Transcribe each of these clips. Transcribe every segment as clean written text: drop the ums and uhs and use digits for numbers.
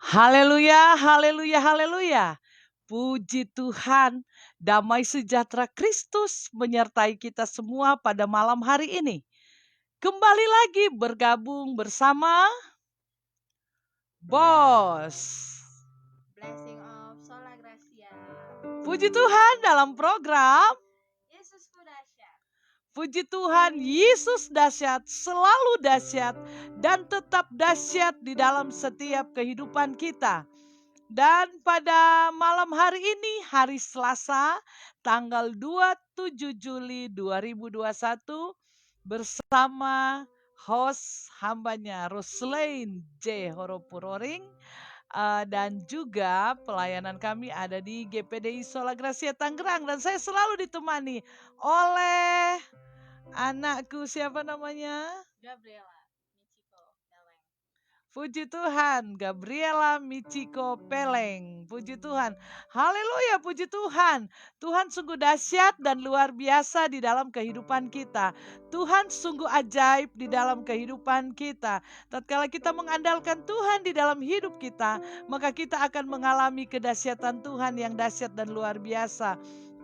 Haleluya, haleluya, haleluya. Puji Tuhan, damai sejahtera Kristus menyertai kita semua pada malam hari ini. Kembali lagi bergabung bersama Bos. Blessing of Sola Gracia. Puji Tuhan dalam program Yesus ku dahsyat. Puji Tuhan, Yesus dahsyat, selalu dahsyat, dan tetap dahsyat di dalam setiap kehidupan kita. Dan pada malam hari ini, hari Selasa, tanggal 27 Juli 2021, bersama host hambanya Roslain J. Horopuroring, dan juga pelayanan kami ada di GPDI Sola Gracia Tangerang. Dan saya selalu ditemani oleh anakku, siapa namanya? Gabriela Michiko Peleng. Puji Tuhan, Gabriela Michiko Peleng. Puji Tuhan. Haleluya, puji Tuhan. Tuhan sungguh dahsyat dan luar biasa di dalam kehidupan kita. Tuhan sungguh ajaib di dalam kehidupan kita. Tatkala kita mengandalkan Tuhan di dalam hidup kita, maka kita akan mengalami kedahsyatan Tuhan yang dahsyat dan luar biasa.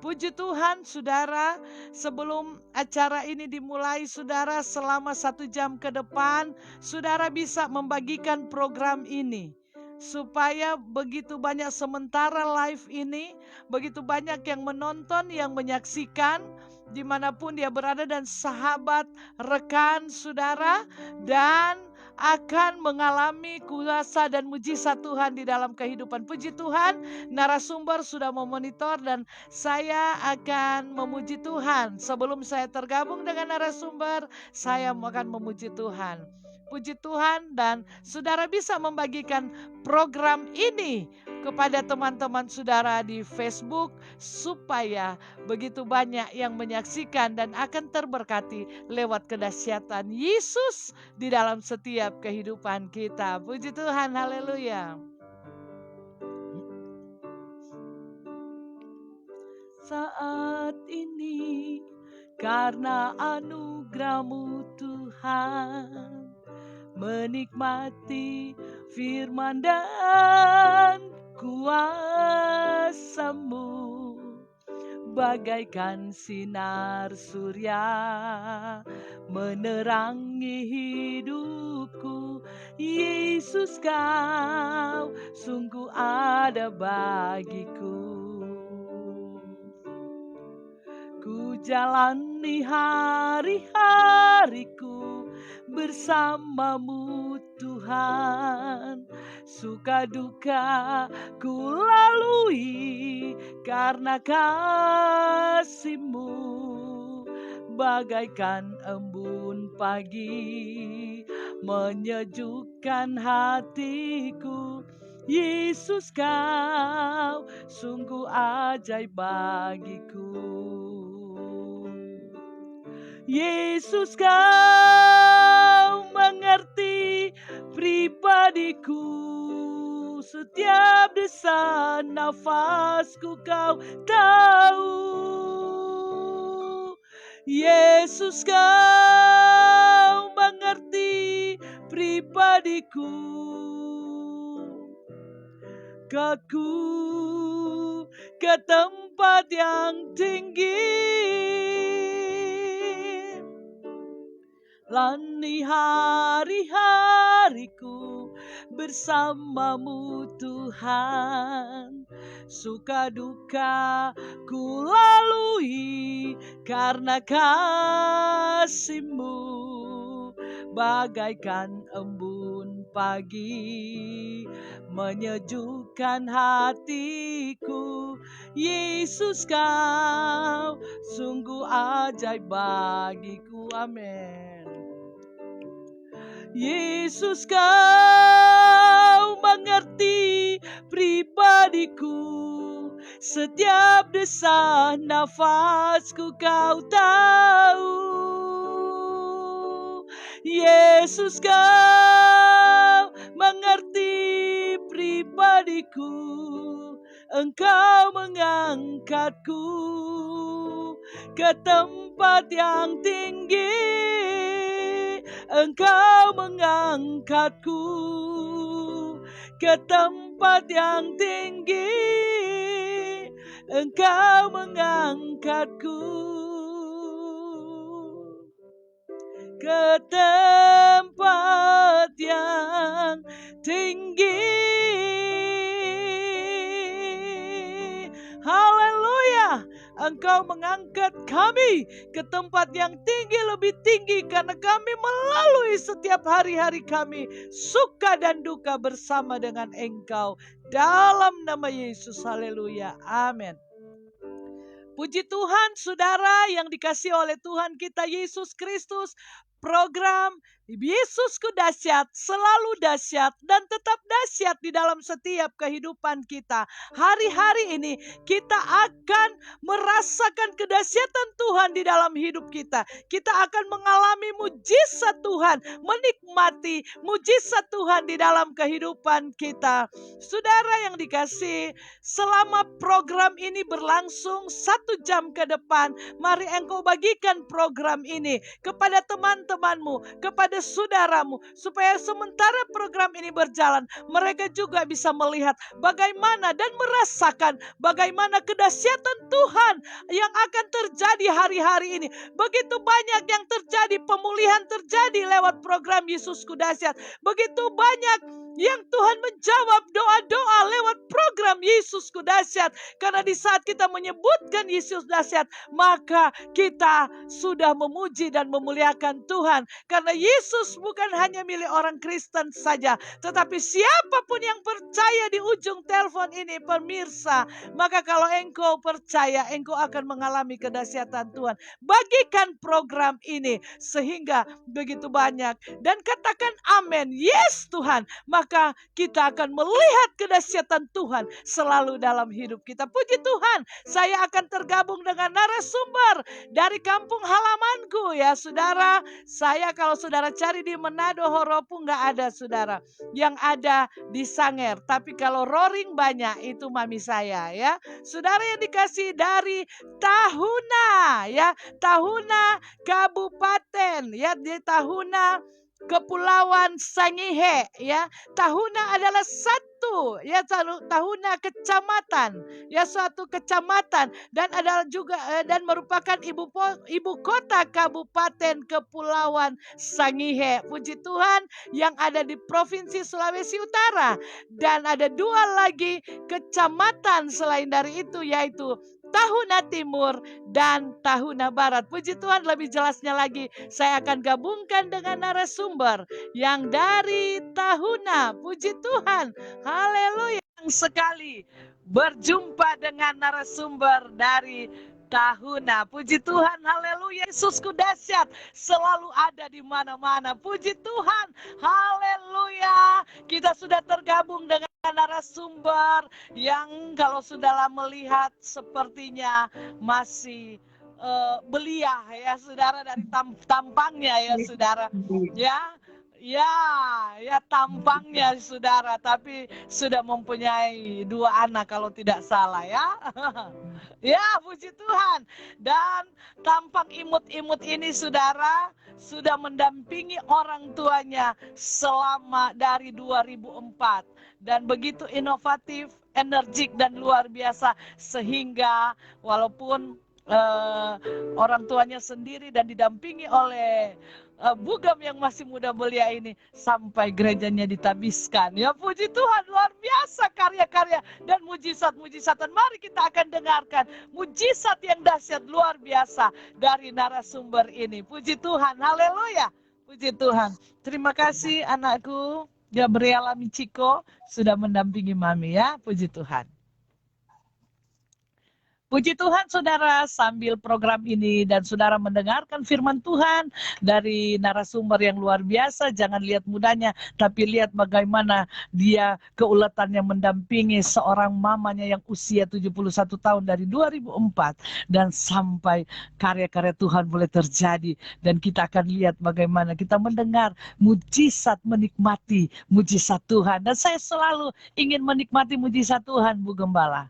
Puji Tuhan, saudara, sebelum acara ini dimulai, saudara, selama 1 jam ke depan, saudara bisa membagikan program ini. Supaya begitu banyak sementara live ini, begitu banyak yang menonton, yang menyaksikan, dimanapun dia berada, dan sahabat, rekan, saudara, dan akan mengalami kuasa dan mujizat Tuhan di dalam kehidupan. Puji Tuhan, narasumber sudah memonitor dan saya akan memuji Tuhan. Sebelum saya tergabung dengan narasumber, saya akan memuji Tuhan. Puji Tuhan, dan saudara bisa membagikan program ini kepada teman-teman saudara di Facebook supaya begitu banyak yang menyaksikan dan akan terberkati lewat kedahsyatan Yesus di dalam setiap kehidupan kita. Puji Tuhan, haleluya. Saat ini karena anugerah-Mu Tuhan, menikmati firman dan kuasa-Mu, bagaikan sinar surya menerangi hidupku. Yesus, Kau sungguh ada bagiku. Ku jalani hari-hariku bersama-Mu Tuhan. Suka duka ku lalui karena kasih-Mu, bagaikan embun pagi menyejukkan hatiku. Yesus, Kau sungguh ajaib bagiku. Yesus, Kau mengerti pribadiku, setiap desa nafasku Kau tahu. Yesus, Kau mengerti pribadiku, Ku ke tempat yang tinggi, jalani hari-hariku bersama-Mu Tuhan. Suka duka ku lalui karena kasih-Mu, bagaikan embun pagi menyejukkan hatiku. Yesus, Kau sungguh ajaib bagiku. Amin. Yesus, Kau mengerti pribadiku, setiap desah nafasku Kau tahu. Yesus, Kau mengerti pribadiku, Engkau mengangkatku ke tempat yang tinggi. Engkau mengangkatku ke tempat yang tinggi, Engkau mengangkatku ke tempat yang tinggi. Haleluya, Engkau mengangkat kami ke tempat yang tinggi, lebih tinggi, karena kami melalui setiap hari-hari kami suka dan duka bersama dengan Engkau. Dalam nama Yesus, haleluya, amin. Puji Tuhan, saudara yang dikasihi oleh Tuhan kita Yesus Kristus. Program Yesusku dahsyat, selalu dahsyat dan tetap dahsyat di dalam setiap kehidupan kita. Hari-hari ini kita akan merasakan kedahsyatan Tuhan di dalam hidup kita. Kita akan mengalami mujizat Tuhan, menikmati mujizat Tuhan di dalam kehidupan kita. Saudara yang dikasihi, selama program ini berlangsung 1 jam ke depan, mari engkau bagikan program ini kepada teman-temanmu, kepada saudaramu, supaya sementara program ini berjalan, mereka juga bisa melihat bagaimana dan merasakan bagaimana kedahsyatan Tuhan yang akan terjadi hari-hari ini. Begitu banyak yang terjadi, pemulihan terjadi lewat program Yesusku dahsyat. Begitu banyak yang Tuhan menjawab doa-doa lewat program Yesusku dahsyat. Karena di saat kita menyebutkan Yesus dahsyat, maka kita sudah memuji dan memuliakan Tuhan. Karena Yesus bukan hanya milik orang Kristen saja, tetapi siapapun yang percaya di ujung telepon ini, pemirsa, maka kalau engkau percaya, engkau akan mengalami kedahsyatan Tuhan. Bagikan program ini sehingga begitu banyak, dan katakan amin, yes Tuhan, maka kita akan melihat kedahsyatan Tuhan selalu dalam hidup kita. Puji Tuhan, saya akan tergabung dengan narasumber dari kampung halamanku ya saudara. Saya kalau saudara cari di Manado, Horopu nggak ada saudara. Yang ada di Sanger. Tapi kalau Roring banyak, itu mami saya ya. Saudara yang dikasih dari Tahuna ya. Tahuna Kabupaten ya, di Tahuna Kepulauan Sangihe ya. Tahuna adalah satu ya, Tahuna kecamatan ya, suatu kecamatan, dan adalah juga dan merupakan ibu kota Kabupaten Kepulauan Sangihe. Puji Tuhan, yang ada di Provinsi Sulawesi Utara. Dan ada 2 lagi kecamatan selain dari itu, yaitu Tahuna Timur dan Tahuna Barat. Puji Tuhan, lebih jelasnya lagi saya akan gabungkan dengan narasumber yang dari Tahuna. Puji Tuhan, haleluya. Sekali berjumpa dengan narasumber dari Tahuna. Puji Tuhan, haleluya. Yesusku dahsyat selalu ada di mana-mana. Puji Tuhan, haleluya. Kita sudah tergabung dengan narasumber yang kalau sudah melihat sepertinya masih belia ya saudara, dari tampangnya ya saudara ya tampangnya saudara, tapi sudah mempunyai 2 anak kalau tidak salah ya. Ya puji Tuhan. Dan tampang imut-imut ini saudara sudah mendampingi orang tuanya selama dari 2004, dan begitu inovatif, energik dan luar biasa, sehingga walaupun orang tuanya sendiri dan didampingi oleh Bugam yang masih muda belia ini, sampai gerejanya ditabiskan. Ya puji Tuhan, luar biasa karya-karya dan mujizat-mujizatan. Mari kita akan dengarkan mujizat yang dahsyat luar biasa dari narasumber ini. Puji Tuhan, haleluya. Puji Tuhan. Terima kasih anakku Gabriela Michiko sudah mendampingi mami ya. Puji Tuhan. Puji Tuhan saudara, sambil program ini dan saudara mendengarkan firman Tuhan dari narasumber yang luar biasa, jangan lihat mudanya, tapi lihat bagaimana dia keuletannya mendampingi seorang mamanya yang usia 71 tahun dari 2004, dan sampai karya-karya Tuhan boleh terjadi. Dan kita akan lihat bagaimana kita mendengar mujizat, menikmati mujizat Tuhan. Dan saya selalu ingin menikmati mujizat Tuhan, Bu Gembala.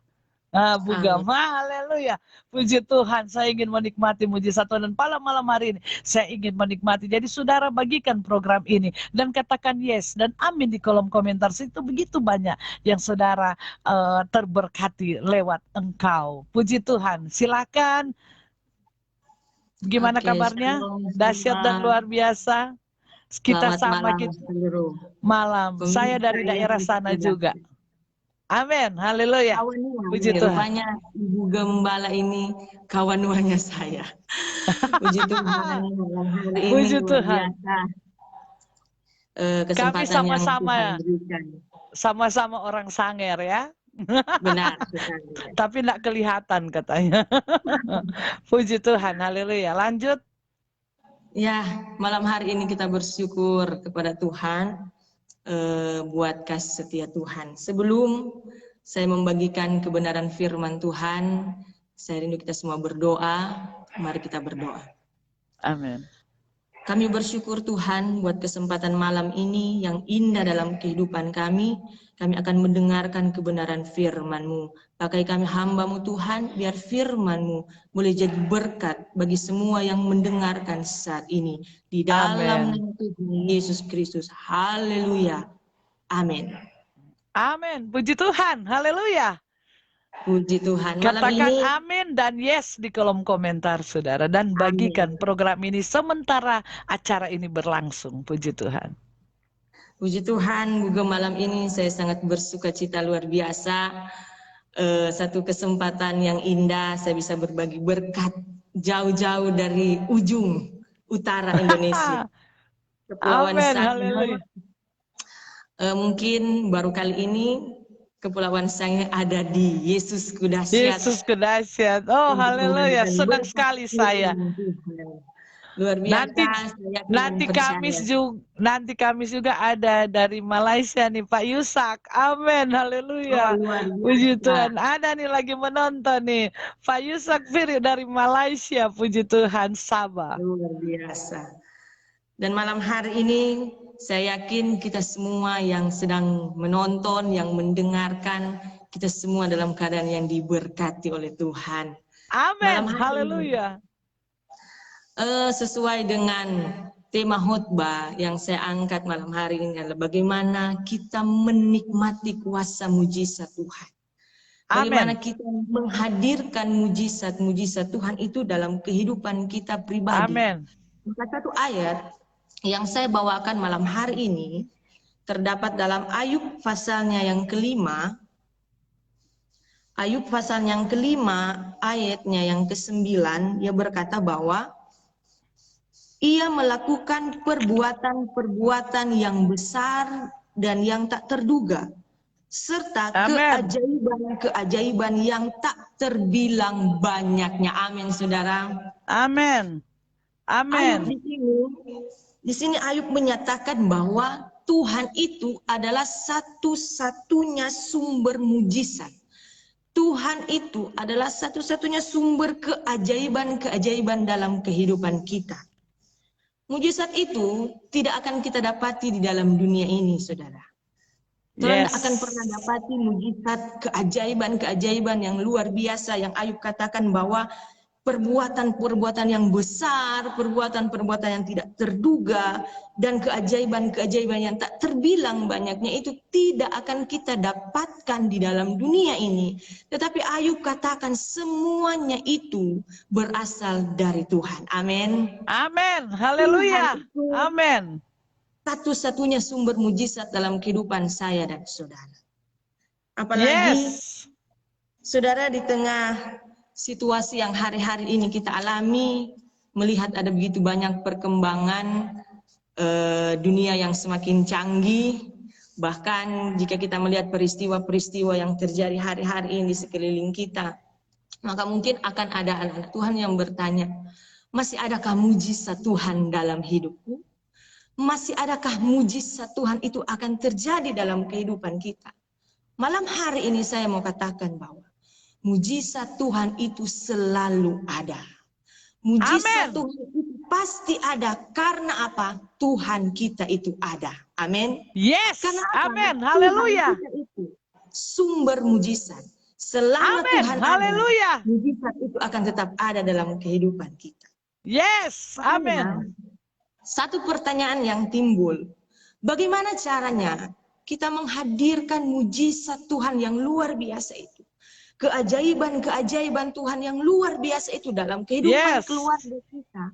Bugam, haleluya. Puji Tuhan, saya ingin menikmati mujizat Tuhan. Dan pada malam hari ini, saya ingin menikmati. Jadi saudara bagikan program ini. Dan katakan yes dan amin di kolom komentar. Itu begitu banyak yang saudara terberkati lewat engkau. Puji Tuhan, silakan. Gimana kabarnya? Dahsyat dan luar biasa. Kita sama malam seluruh malam. Saya dari daerah sana juga. Amin, haleluya. Puji Tuhan. Rupanya Ibu Gembala ini kawan nuanya saya. Puji Tuhan, hari ini Puji luar Tuhan. biasa. Kami Kesempatan yang Tuhan berikan. sama-sama orang Sanger ya. Benar. Tapi tidak kelihatan katanya. Puji Tuhan, haleluya. Lanjut. Ya, malam hari ini kita bersyukur kepada Tuhan buat kasih setia Tuhan. Sebelum saya membagikan kebenaran firman Tuhan, saya rindu kita semua berdoa. Mari kita berdoa. Amin. Kami bersyukur Tuhan buat kesempatan malam ini yang indah dalam kehidupan kami. Kami akan mendengarkan kebenaran firman-Mu. Pakai kami hamba-Mu Tuhan, biar firman-Mu boleh jadi berkat bagi semua yang mendengarkan saat ini. Di dalam nama Tuhan Yesus Kristus. Haleluya. Amin. Amin. Puji Tuhan. Haleluya. Puji Tuhan. Malam Katakan ini, amin dan yes di kolom komentar saudara. Dan bagikan program ini sementara acara ini berlangsung. Puji Tuhan. Puji Tuhan, juga malam ini saya sangat bersuka cita luar biasa. Satu kesempatan yang indah, saya bisa berbagi berkat jauh-jauh dari ujung utara Indonesia. Kepulauan Sangihe. Mungkin baru kali ini Kepulauan Sangihe ada di Yesusku Dahsyat. Yesusku Dahsyat. Oh, haleluya. Senang sekali saya. Luar biasa. Nanti Kamis juga ada dari Malaysia nih Pak Yusak. Amin. Haleluya. Puji Tuhan. Ada nih lagi menonton nih Pak Yusak Firi dari Malaysia. Puji Tuhan. Sabah. Luar biasa. Dan malam hari ini saya yakin kita semua yang sedang menonton, yang mendengarkan, kita semua dalam keadaan yang diberkati oleh Tuhan. Amin. Haleluya. Sesuai dengan tema khotbah yang saya angkat malam hari ini adalah bagaimana kita menikmati kuasa mujizat Tuhan. Bagaimana kita menghadirkan mujizat-mujizat Tuhan itu dalam kehidupan kita pribadi. Amin. Maka satu ayat yang saya bawakan malam hari ini terdapat dalam Ayub pasalnya yang kelima. Ayub pasal yang kelima ayatnya yang ke-9, dia berkata bahwa ia melakukan perbuatan-perbuatan yang besar dan yang tak terduga, serta keajaiban-keajaiban yang tak terbilang banyaknya. Amin, saudara. Amin. Amin. Di sini Ayub menyatakan bahwa Tuhan itu adalah satu-satunya sumber mujizat. Tuhan itu adalah satu-satunya sumber keajaiban-keajaiban dalam kehidupan kita. Mujizat itu tidak akan kita dapati di dalam dunia ini, saudara. Tuhan akan pernah dapati mujizat, keajaiban-keajaiban yang luar biasa yang Ayub katakan bahwa perbuatan-perbuatan yang besar, perbuatan-perbuatan yang tidak terduga, dan keajaiban-keajaiban yang tak terbilang banyaknya itu tidak akan kita dapatkan di dalam dunia ini. Tetapi Ayub katakan semuanya itu berasal dari Tuhan. Amin. Amin. Haleluya. Amin. Satu-satunya sumber mujizat dalam kehidupan saya dan saudara. Apalagi saudara di tengah situasi yang hari-hari ini kita alami, melihat ada begitu banyak perkembangan dunia yang semakin canggih, bahkan jika kita melihat peristiwa-peristiwa yang terjadi hari-hari ini di sekeliling kita, maka mungkin akan ada anak-anak Tuhan yang bertanya, masih adakah mujizat Tuhan dalam hidupku? Masih adakah mujizat Tuhan itu akan terjadi dalam kehidupan kita? Malam hari ini saya mau katakan bahwa mujizat Tuhan itu selalu ada. Mujizat Tuhan itu pasti ada. Karena apa? Tuhan kita itu ada. Amin. Yes. Karena amin. Haleluya. Itu sumber mujizat. Selama Amin. Tuhan ada, Haleluya. mujizat itu akan tetap ada dalam kehidupan kita. Yes. Makanya, Amin. satu pertanyaan yang timbul, bagaimana caranya kita menghadirkan mujizat Tuhan yang luar biasa itu? Keajaiban-keajaiban Tuhan yang luar biasa itu dalam kehidupan Yes. keluarga kita,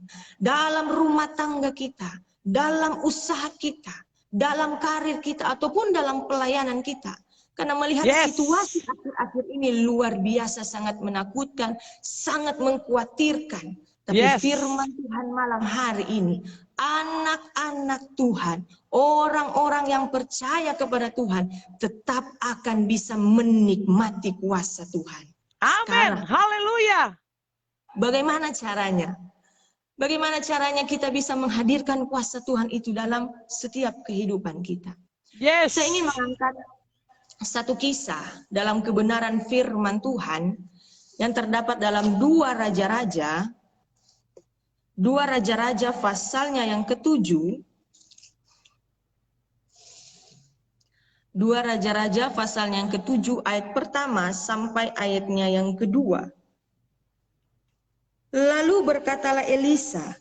dalam rumah tangga kita, dalam usaha kita, dalam karir kita, ataupun dalam pelayanan kita. Karena melihat Yes. situasi akhir-akhir ini luar biasa, sangat menakutkan, sangat mengkhawatirkan. Tapi Yes. firman Tuhan malam hari ini, anak-anak Tuhan, orang-orang yang percaya kepada Tuhan, tetap akan bisa menikmati kuasa Tuhan. Amin. Sekarang, Haleluya. bagaimana caranya? Bagaimana caranya kita bisa menghadirkan kuasa Tuhan itu dalam setiap kehidupan kita? Yes. Saya ingin mengangkat satu kisah dalam kebenaran firman Tuhan yang terdapat dalam 2 Raja-Raja pasalnya yang ke-7. 2 Raja-Raja pasalnya yang ke-7 ayat pertama sampai ayatnya yang kedua. Lalu berkatalah Elisa,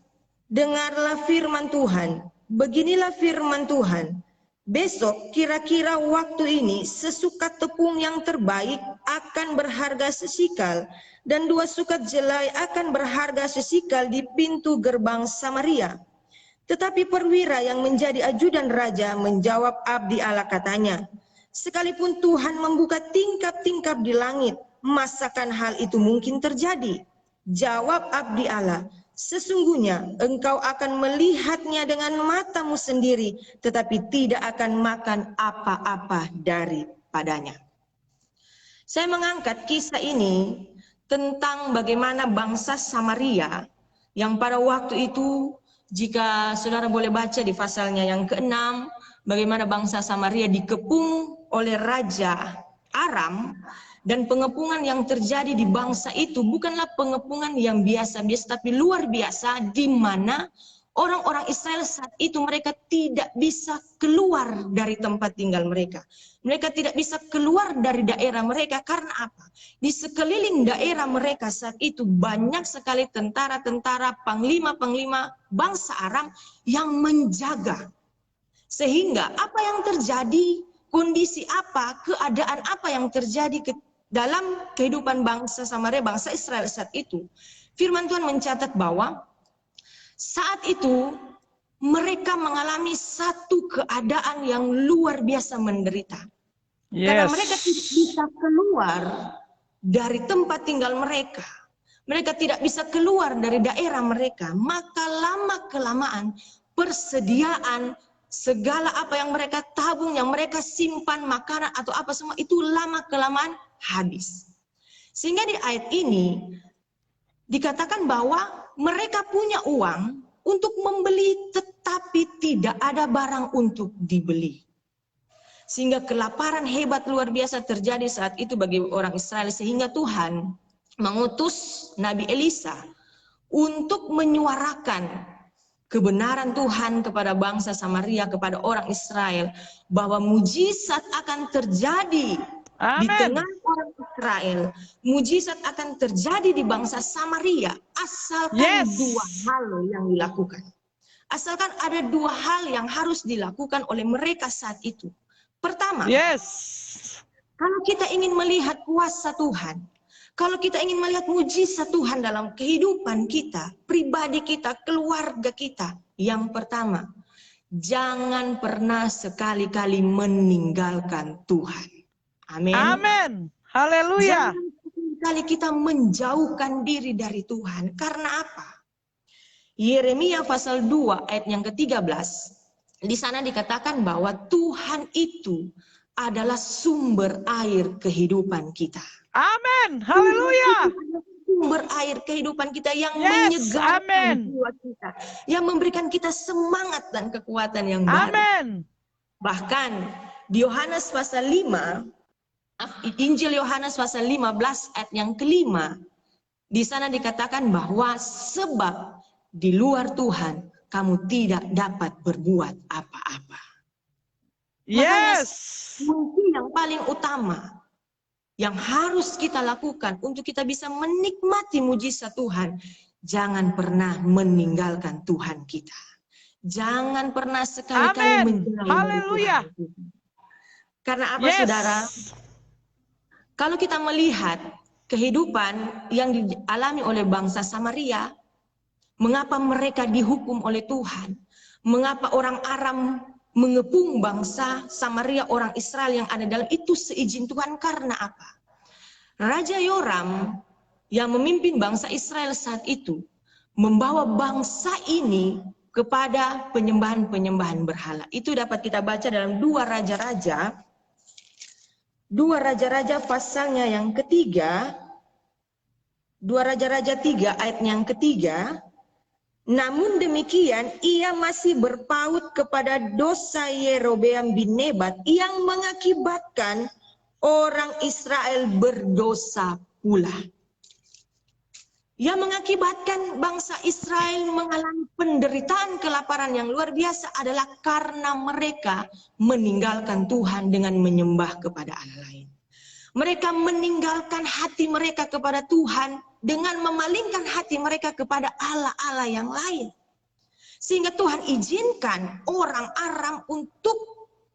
dengarlah firman Tuhan, beginilah firman Tuhan. Besok kira-kira waktu ini sesukat tepung yang terbaik akan berharga sesikal dan 2 sukat jelai akan berharga sesikal di pintu gerbang Samaria. Tetapi perwira yang menjadi ajudan raja menjawab abdi Allah katanya, sekalipun Tuhan membuka tingkap-tingkap di langit, masakan hal itu mungkin terjadi? Jawab abdi Allah, sesungguhnya engkau akan melihatnya dengan matamu sendiri, tetapi tidak akan makan apa-apa daripadanya. Saya mengangkat kisah ini tentang bagaimana bangsa Samaria yang pada waktu itu, jika saudara boleh baca di pasalnya yang ke-6, bagaimana bangsa Samaria dikepung oleh Raja Aram. Dan pengepungan yang terjadi di bangsa itu bukanlah pengepungan yang biasa-biasa, tapi luar biasa, di mana orang-orang Israel saat itu mereka tidak bisa keluar dari tempat tinggal mereka. Mereka tidak bisa keluar dari daerah mereka. Karena apa? Di sekeliling daerah mereka saat itu banyak sekali tentara-tentara, panglima-panglima bangsa Aram yang menjaga. Sehingga apa yang terjadi, kondisi apa, keadaan apa yang terjadi dalam kehidupan bangsa Samaria, bangsa Israel saat itu, firman Tuhan mencatat bahwa saat itu mereka mengalami satu keadaan yang luar biasa menderita. Yes. Karena mereka tidak bisa keluar dari tempat tinggal mereka. Mereka tidak bisa keluar dari daerah mereka. Maka lama-kelamaan persediaan segala apa yang mereka tabung, yang mereka simpan, makanan atau apa semua itu lama-kelamaan habis. Sehingga di ayat ini dikatakan bahwa mereka punya uang untuk membeli, tetapi tidak ada barang untuk dibeli. Sehingga kelaparan hebat luar biasa terjadi saat itu bagi orang Israel, sehingga Tuhan mengutus Nabi Elisa untuk menyuarakan kebenaran Tuhan kepada bangsa Samaria, kepada orang Israel, bahwa mujizat akan terjadi. Di Amin. tengah orang Israel, mujizat akan terjadi di bangsa Samaria, asalkan Yes. 2 hal yang dilakukan. Asalkan ada 2 hal yang harus dilakukan oleh mereka saat itu. Pertama, Yes. kalau kita ingin melihat kuasa Tuhan, kalau kita ingin melihat mujizat Tuhan dalam kehidupan kita, pribadi kita, keluarga kita, yang pertama, jangan pernah sekali-kali meninggalkan Tuhan. Amin. Amin. Haleluya. Jangan sekali kita menjauhkan diri dari Tuhan. Karena apa? Yeremia pasal 2 ayat yang ke-13. Di sana dikatakan bahwa Tuhan itu adalah sumber air kehidupan kita. Amin. Haleluya. Sumber air kehidupan kita yang Yes. menyegarkan Amin. jiwa kita, yang memberikan kita semangat dan kekuatan yang baru. Amin. Bahkan di Yohanes pasal 5, Injil Yohanes pasal 15 ayat yang ke-5, di sana dikatakan bahwa sebab di luar Tuhan kamu tidak dapat berbuat apa-apa. Yes. Kunci yang paling utama yang harus kita lakukan untuk kita bisa menikmati mujizat Tuhan, jangan pernah meninggalkan Tuhan kita. Jangan pernah sekali-kali Amin. menjauh dari Haleluya. Tuhan kita. Karena apa, Yes. saudara? Kalau kita melihat kehidupan yang dialami oleh bangsa Samaria, mengapa mereka dihukum oleh Tuhan? Mengapa orang Aram mengepung bangsa Samaria, orang Israel yang ada dalam itu seizin Tuhan? Karena apa? Raja Yoram yang memimpin bangsa Israel saat itu membawa bangsa ini kepada penyembahan-penyembahan berhala. Itu dapat kita baca dalam 2 Raja-Raja pasalnya yang ketiga, 2 Raja-Raja 3 ayat yang ketiga. Namun demikian ia masih berpaut kepada dosa Yerobeam bin Nebat yang mengakibatkan orang Israel berdosa pula. Yang mengakibatkan bangsa Israel mengalami penderitaan kelaparan yang luar biasa adalah karena mereka meninggalkan Tuhan dengan menyembah kepada Allah lain. Mereka meninggalkan hati mereka kepada Tuhan dengan memalingkan hati mereka kepada Allah-Allah yang lain. Sehingga Tuhan izinkan orang Aram untuk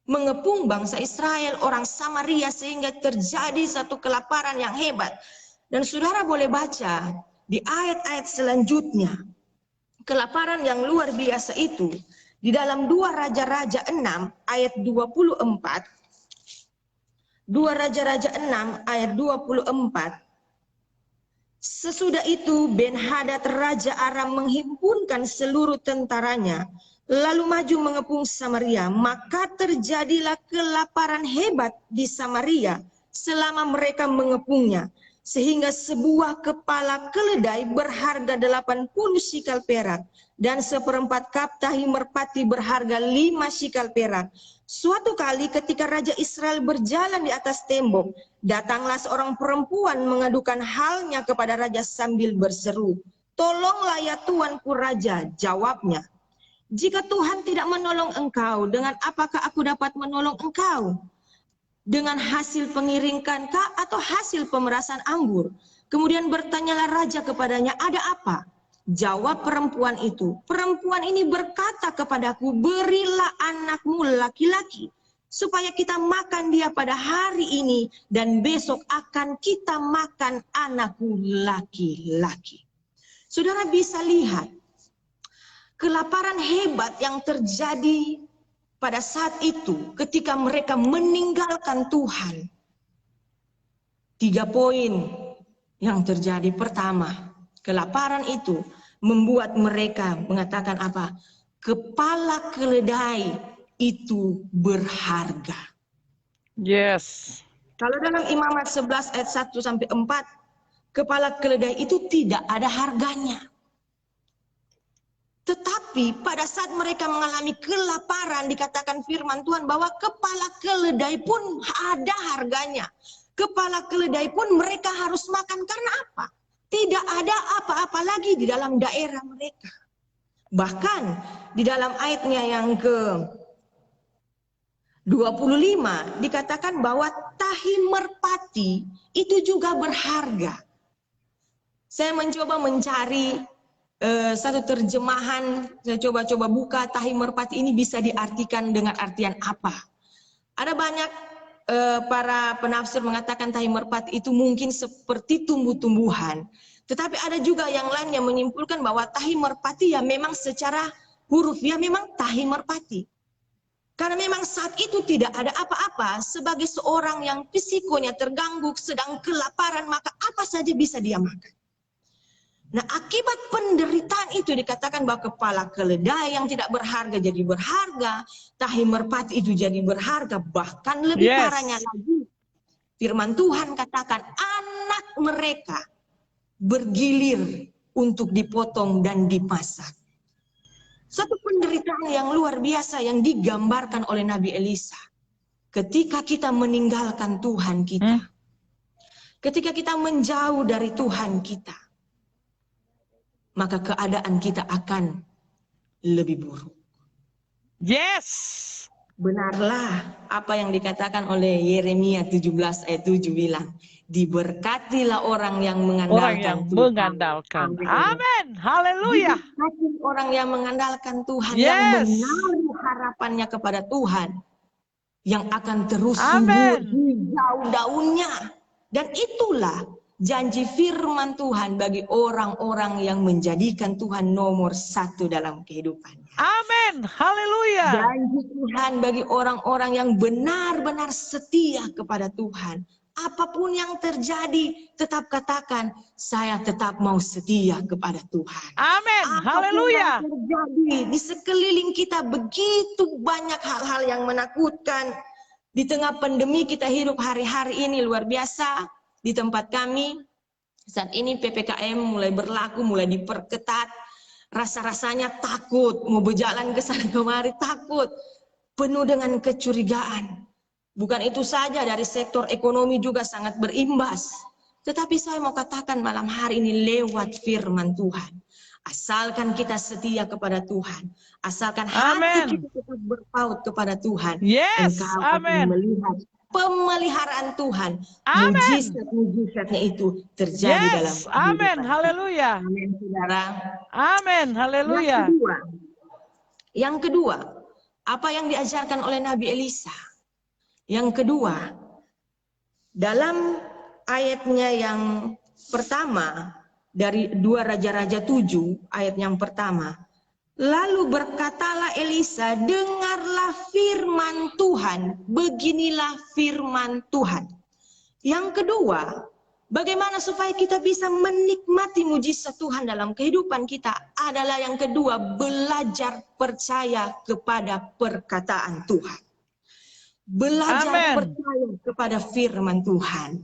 mengepung bangsa Israel, orang Samaria, sehingga terjadi satu kelaparan yang hebat. Dan saudara boleh baca di ayat-ayat selanjutnya, kelaparan yang luar biasa itu di dalam 2 Raja-Raja 6 ayat 24. 2 Raja-Raja 6 ayat 24. Sesudah itu Ben-Hadad Raja Aram menghimpunkan seluruh tentaranya lalu maju mengepung Samaria. Maka terjadilah kelaparan hebat di Samaria selama mereka mengepungnya, sehingga sebuah kepala keledai berharga 80 sikal perak dan 1/4 kap tahi merpati berharga 5 sikal perak. Suatu kali ketika Raja Israel berjalan di atas tembok, datanglah seorang perempuan mengadukan halnya kepada raja sambil berseru, "Tolonglah ya tuanku raja," jawabnya. "Jika Tuhan tidak menolong engkau, dengan apakah aku dapat menolong engkau? Dengan hasil pengiringkan kah atau hasil pemerasan anggur?" Kemudian bertanyalah raja kepadanya, "Ada apa?" Jawab perempuan itu, "Perempuan ini berkata kepadaku, berilah anakmu laki-laki, supaya kita makan dia pada hari ini, dan besok akan kita makan anakku laki-laki." Saudara bisa lihat, kelaparan hebat yang terjadi pada saat itu ketika mereka meninggalkan Tuhan. 3 poin yang terjadi. Pertama, kelaparan itu membuat mereka mengatakan apa? Kepala keledai itu berharga. Yes. Kalau dalam Imamat 11 ayat 1 sampai 4, kepala keledai itu tidak ada harganya. Tetapi pada saat mereka mengalami kelaparan, dikatakan firman Tuhan bahwa kepala keledai pun ada harganya. Kepala keledai pun mereka harus makan. Karena apa? Tidak ada apa-apa lagi di dalam daerah mereka. Bahkan di dalam ayatnya yang ke-25 dikatakan bahwa tahi merpati itu juga berharga. Saya mencoba mencari satu terjemahan, saya coba buka tahi merpati ini bisa diartikan dengan artian apa. Ada banyak para penafsir mengatakan tahi merpati itu mungkin seperti tumbuh-tumbuhan. Tetapi ada juga yang lain yang menyimpulkan bahwa tahi merpati ya memang secara huruf ya memang tahi merpati. Karena memang saat itu tidak ada apa-apa, sebagai seorang yang psikonya terganggu sedang kelaparan, maka apa saja bisa dia makan. Nah, akibat penderitaan itu dikatakan bahwa kepala keledai yang tidak berharga jadi berharga, tahi merpati itu jadi berharga, bahkan lebih parahnya lagi. Firman Tuhan katakan anak mereka bergilir untuk dipotong dan dimasak. Satu penderitaan yang luar biasa yang digambarkan oleh Nabi Elisa. Ketika kita meninggalkan Tuhan kita, ketika kita menjauh dari Tuhan kita, maka keadaan kita akan lebih buruk. Yes, Benarlah apa yang dikatakan oleh Yeremia 17 ayat 7 bilang, diberkatilah orang yang Orang yang mengandalkan Tuhan. mengandalkan. Amin. Amin. Haleluya. Diberkati orang yang mengandalkan Tuhan, yang Yes. menaruh harapannya kepada Tuhan, yang akan terus Amin. subur hijau daunnya. Dan itulah janji firman Tuhan bagi orang-orang yang menjadikan Tuhan nomor satu dalam kehidupannya. Amin. Haleluya. Janji Tuhan bagi orang-orang yang benar-benar setia kepada Tuhan. Apapun yang terjadi, tetap katakan, saya tetap mau setia kepada Tuhan. Amin. Apapun Haleluya. yang terjadi di sekeliling kita, begitu banyak hal-hal yang menakutkan. Di tengah pandemi kita hidup hari-hari ini luar biasa. Di tempat kami, saat ini PPKM mulai berlaku, mulai diperketat. Rasa-rasanya takut, mau berjalan ke sana kemari takut. Penuh dengan kecurigaan. Bukan itu saja, dari sektor ekonomi juga sangat berimbas. Tetapi saya mau katakan malam hari ini lewat firman Tuhan. Asalkan kita setia kepada Tuhan. Asalkan hati kita tetap berpaut kepada Tuhan. Yes. Engkau Amin. akan melihat pemeliharaan Tuhan. Amin. Mujizat-mujizatnya itu terjadi dalam Yes. kehidupan Amin. kita. Haleluya. Amin, saudara. Amin. Haleluya. Yang kedua, apa yang diajarkan oleh Nabi Elisa? Yang kedua, dalam ayatnya yang pertama dari 2 Raja-Raja 7 ayat yang pertama, lalu berkatalah Elisa, dengarlah firman Tuhan, beginilah firman Tuhan. Yang kedua, bagaimana supaya kita bisa menikmati mujizat Tuhan dalam kehidupan kita adalah yang kedua, belajar percaya kepada perkataan Tuhan. Belajar percaya kepada firman Tuhan.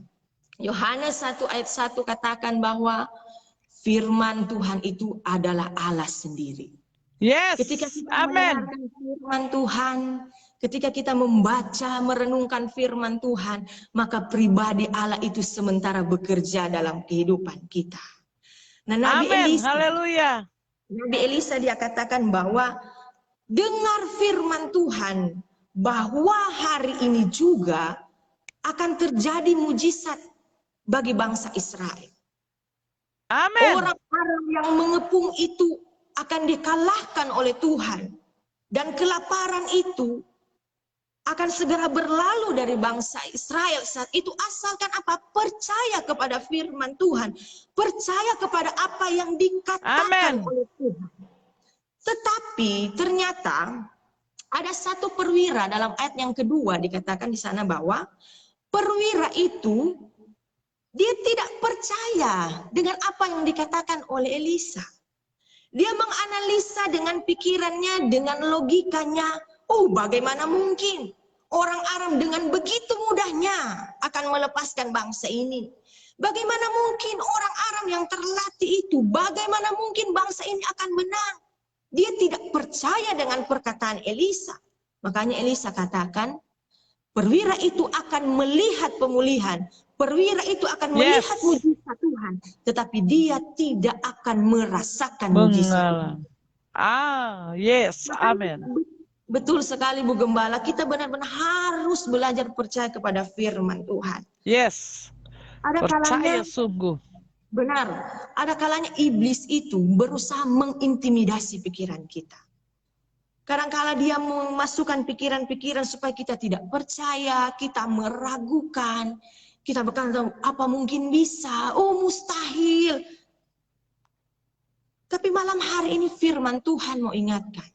Yohanes 1 ayat 1 katakan bahwa firman Tuhan itu adalah Allah sendiri. Yes. Ketika kita Amin. mendengarkan firman Tuhan, ketika kita membaca, merenungkan firman Tuhan, maka pribadi Allah itu sementara bekerja dalam kehidupan kita. Nah, Amin. Haleluya. Nabi Elisa dia katakan bahwa dengar firman Tuhan, bahwa hari ini juga akan terjadi mujizat bagi bangsa Israel. Amin. Orang-orang yang mengepung itu akan dikalahkan oleh Tuhan. Dan kelaparan itu akan segera berlalu dari bangsa Israel saat itu. Asalkan apa? Percaya kepada firman Tuhan. Percaya kepada apa yang dikatakan oleh Tuhan. Tetapi ternyata ada satu perwira dalam ayat yang kedua dikatakan di sana bahwa perwira itu dia tidak percaya dengan apa yang dikatakan oleh Elisa. Dia menganalisa dengan pikirannya, dengan logikanya. Oh, bagaimana mungkin orang Aram dengan begitu mudahnya akan melepaskan bangsa ini? Bagaimana mungkin orang Aram yang terlatih itu, bagaimana mungkin bangsa ini akan menang? Dia tidak percaya dengan perkataan Elisa. Makanya Elisa katakan, perwira itu akan melihat pemulihan. Perwira itu akan melihat mujizat Tuhan. Tetapi dia tidak akan merasakan mujizat. Yes. Amin. Betul sekali Bu Gembala. Kita benar-benar harus belajar percaya kepada firman Tuhan. Yes. Ada percaya kalanya, sungguh. benar, ada kalanya iblis itu berusaha mengintimidasi pikiran kita. Kadang-kala dia memasukkan pikiran-pikiran supaya kita tidak percaya, kita meragukan, kita berkata, apa mungkin bisa? Oh, mustahil. Tapi malam hari ini firman Tuhan mau ingatkan.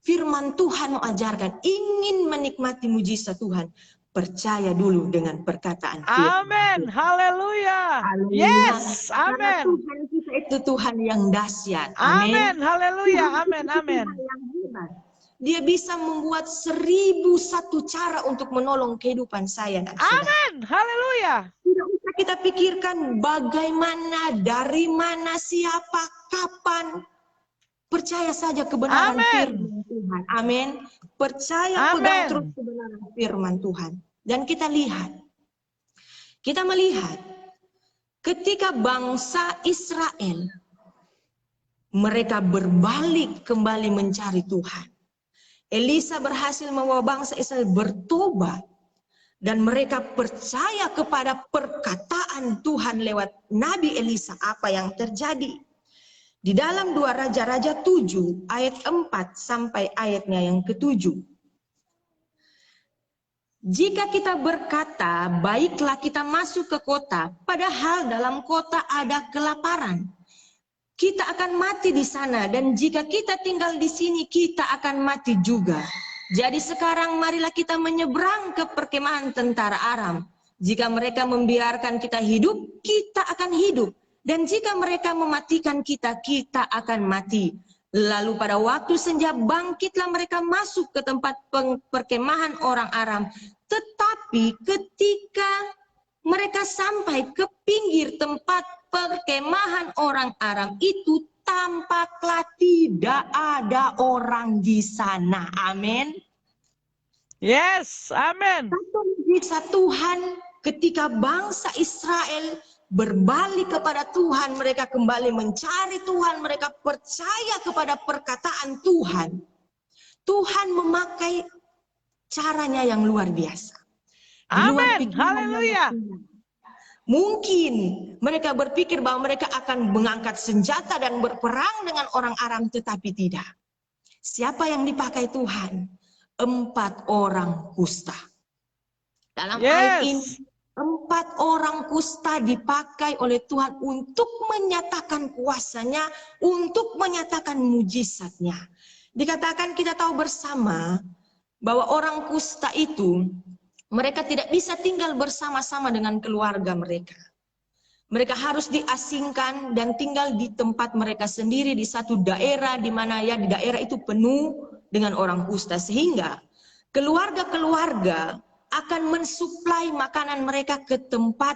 Firman Tuhan mau ajarkan, ingin menikmati mujizat Tuhan. Percaya dulu dengan perkataan firman. Amin. Haleluya. Yes. Amin. Tuhan kita itu Tuhan yang dahsyat. Amin. Haleluya. Amin. Amin. Dia bisa membuat 1001 cara untuk menolong kehidupan saya. Amin. Haleluya. Tidak usah kita pikirkan bagaimana, dari mana, siapa, kapan. Percaya saja kebenaran firman Tuhan. Amin. Percaya, pegang terus kebenaran firman Tuhan. Dan kita lihat. Kita melihat. Ketika bangsa Israel. Mereka berbalik kembali mencari Tuhan. Elisa berhasil membawa bangsa Israel bertobat. Dan mereka percaya kepada perkataan Tuhan lewat Nabi Elisa. Apa yang terjadi? Di dalam 2 Raja-Raja 7 ayat 4 sampai ayatnya yang ke-7. Jika kita berkata, baiklah kita masuk ke kota, padahal dalam kota ada kelaparan. Kita akan mati di sana, dan jika kita tinggal di sini, kita akan mati juga. Jadi sekarang marilah kita menyeberang ke perkemahan tentara Aram. Jika mereka membiarkan kita hidup, kita akan hidup. Dan jika mereka mematikan kita, kita akan mati. Lalu pada waktu senja bangkitlah mereka masuk ke tempat perkemahan orang Aram. Tetapi ketika mereka sampai ke pinggir tempat perkemahan orang Aram itu, tampaklah tidak ada orang di sana. Amin. Yes, amin. Bisa Tuhan ketika bangsa Israel berbalik kepada Tuhan, mereka kembali mencari Tuhan, mereka percaya kepada perkataan Tuhan. Tuhan memakai caranya yang luar biasa. Amin. Haleluya. Mungkin mereka berpikir bahwa mereka akan mengangkat senjata dan berperang dengan orang Aram, tetapi tidak. Siapa yang dipakai Tuhan? 4 orang kusta. Dalam ayat ini, 4 orang kusta dipakai oleh Tuhan untuk menyatakan kuasanya, untuk menyatakan mujizatnya. Dikatakan kita tahu bersama bahwa orang kusta itu, mereka tidak bisa tinggal bersama-sama dengan keluarga mereka. Mereka harus diasingkan dan tinggal di tempat mereka sendiri di satu daerah di mana ya di daerah itu penuh dengan orang kusta, sehingga keluarga-keluarga akan mensuplai makanan mereka ke tempat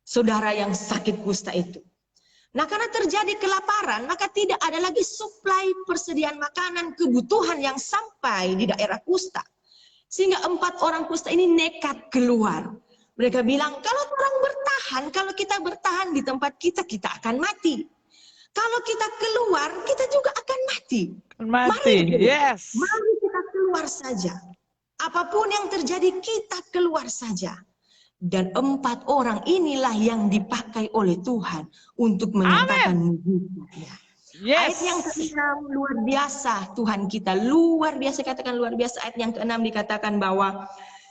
saudara yang sakit kusta itu. Nah, karena terjadi kelaparan, maka tidak ada lagi suplai persediaan makanan kebutuhan yang sampai di daerah kusta. Sehingga 4 orang kusta ini nekat keluar. Mereka bilang, kalau orang bertahan, kalau kita bertahan di tempat kita, kita akan mati. Kalau kita keluar, kita juga akan mati. Mati, yes. Mari kita keluar saja. Apapun yang terjadi, kita keluar saja. Dan 4 orang inilah yang dipakai oleh Tuhan untuk menyatakan mujizatnya. Yes. Ayat yang ke-6 luar biasa, Tuhan kita luar biasa, katakan luar biasa. Ayat yang ke-6 dikatakan bahwa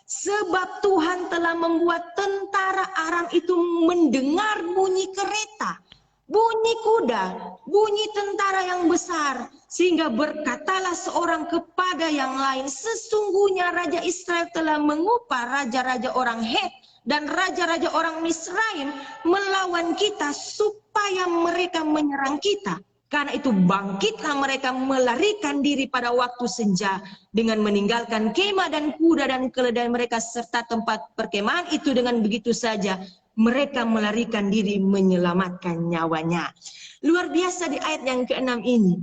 sebab Tuhan telah membuat tentara Aram itu mendengar bunyi kereta, bunyi kuda, bunyi tentara yang besar, sehingga berkatalah seorang kepada yang lain, sesungguhnya Raja Israel telah mengupah raja-raja orang Het dan raja-raja orang Misraim melawan kita supaya mereka menyerang kita. Karena itu bangkitlah mereka melarikan diri pada waktu senja dengan meninggalkan kemah dan kuda dan keledai mereka serta tempat perkemahan itu. Dengan begitu saja mereka melarikan diri menyelamatkan nyawanya. Luar biasa di ayat yang ke-6 ini.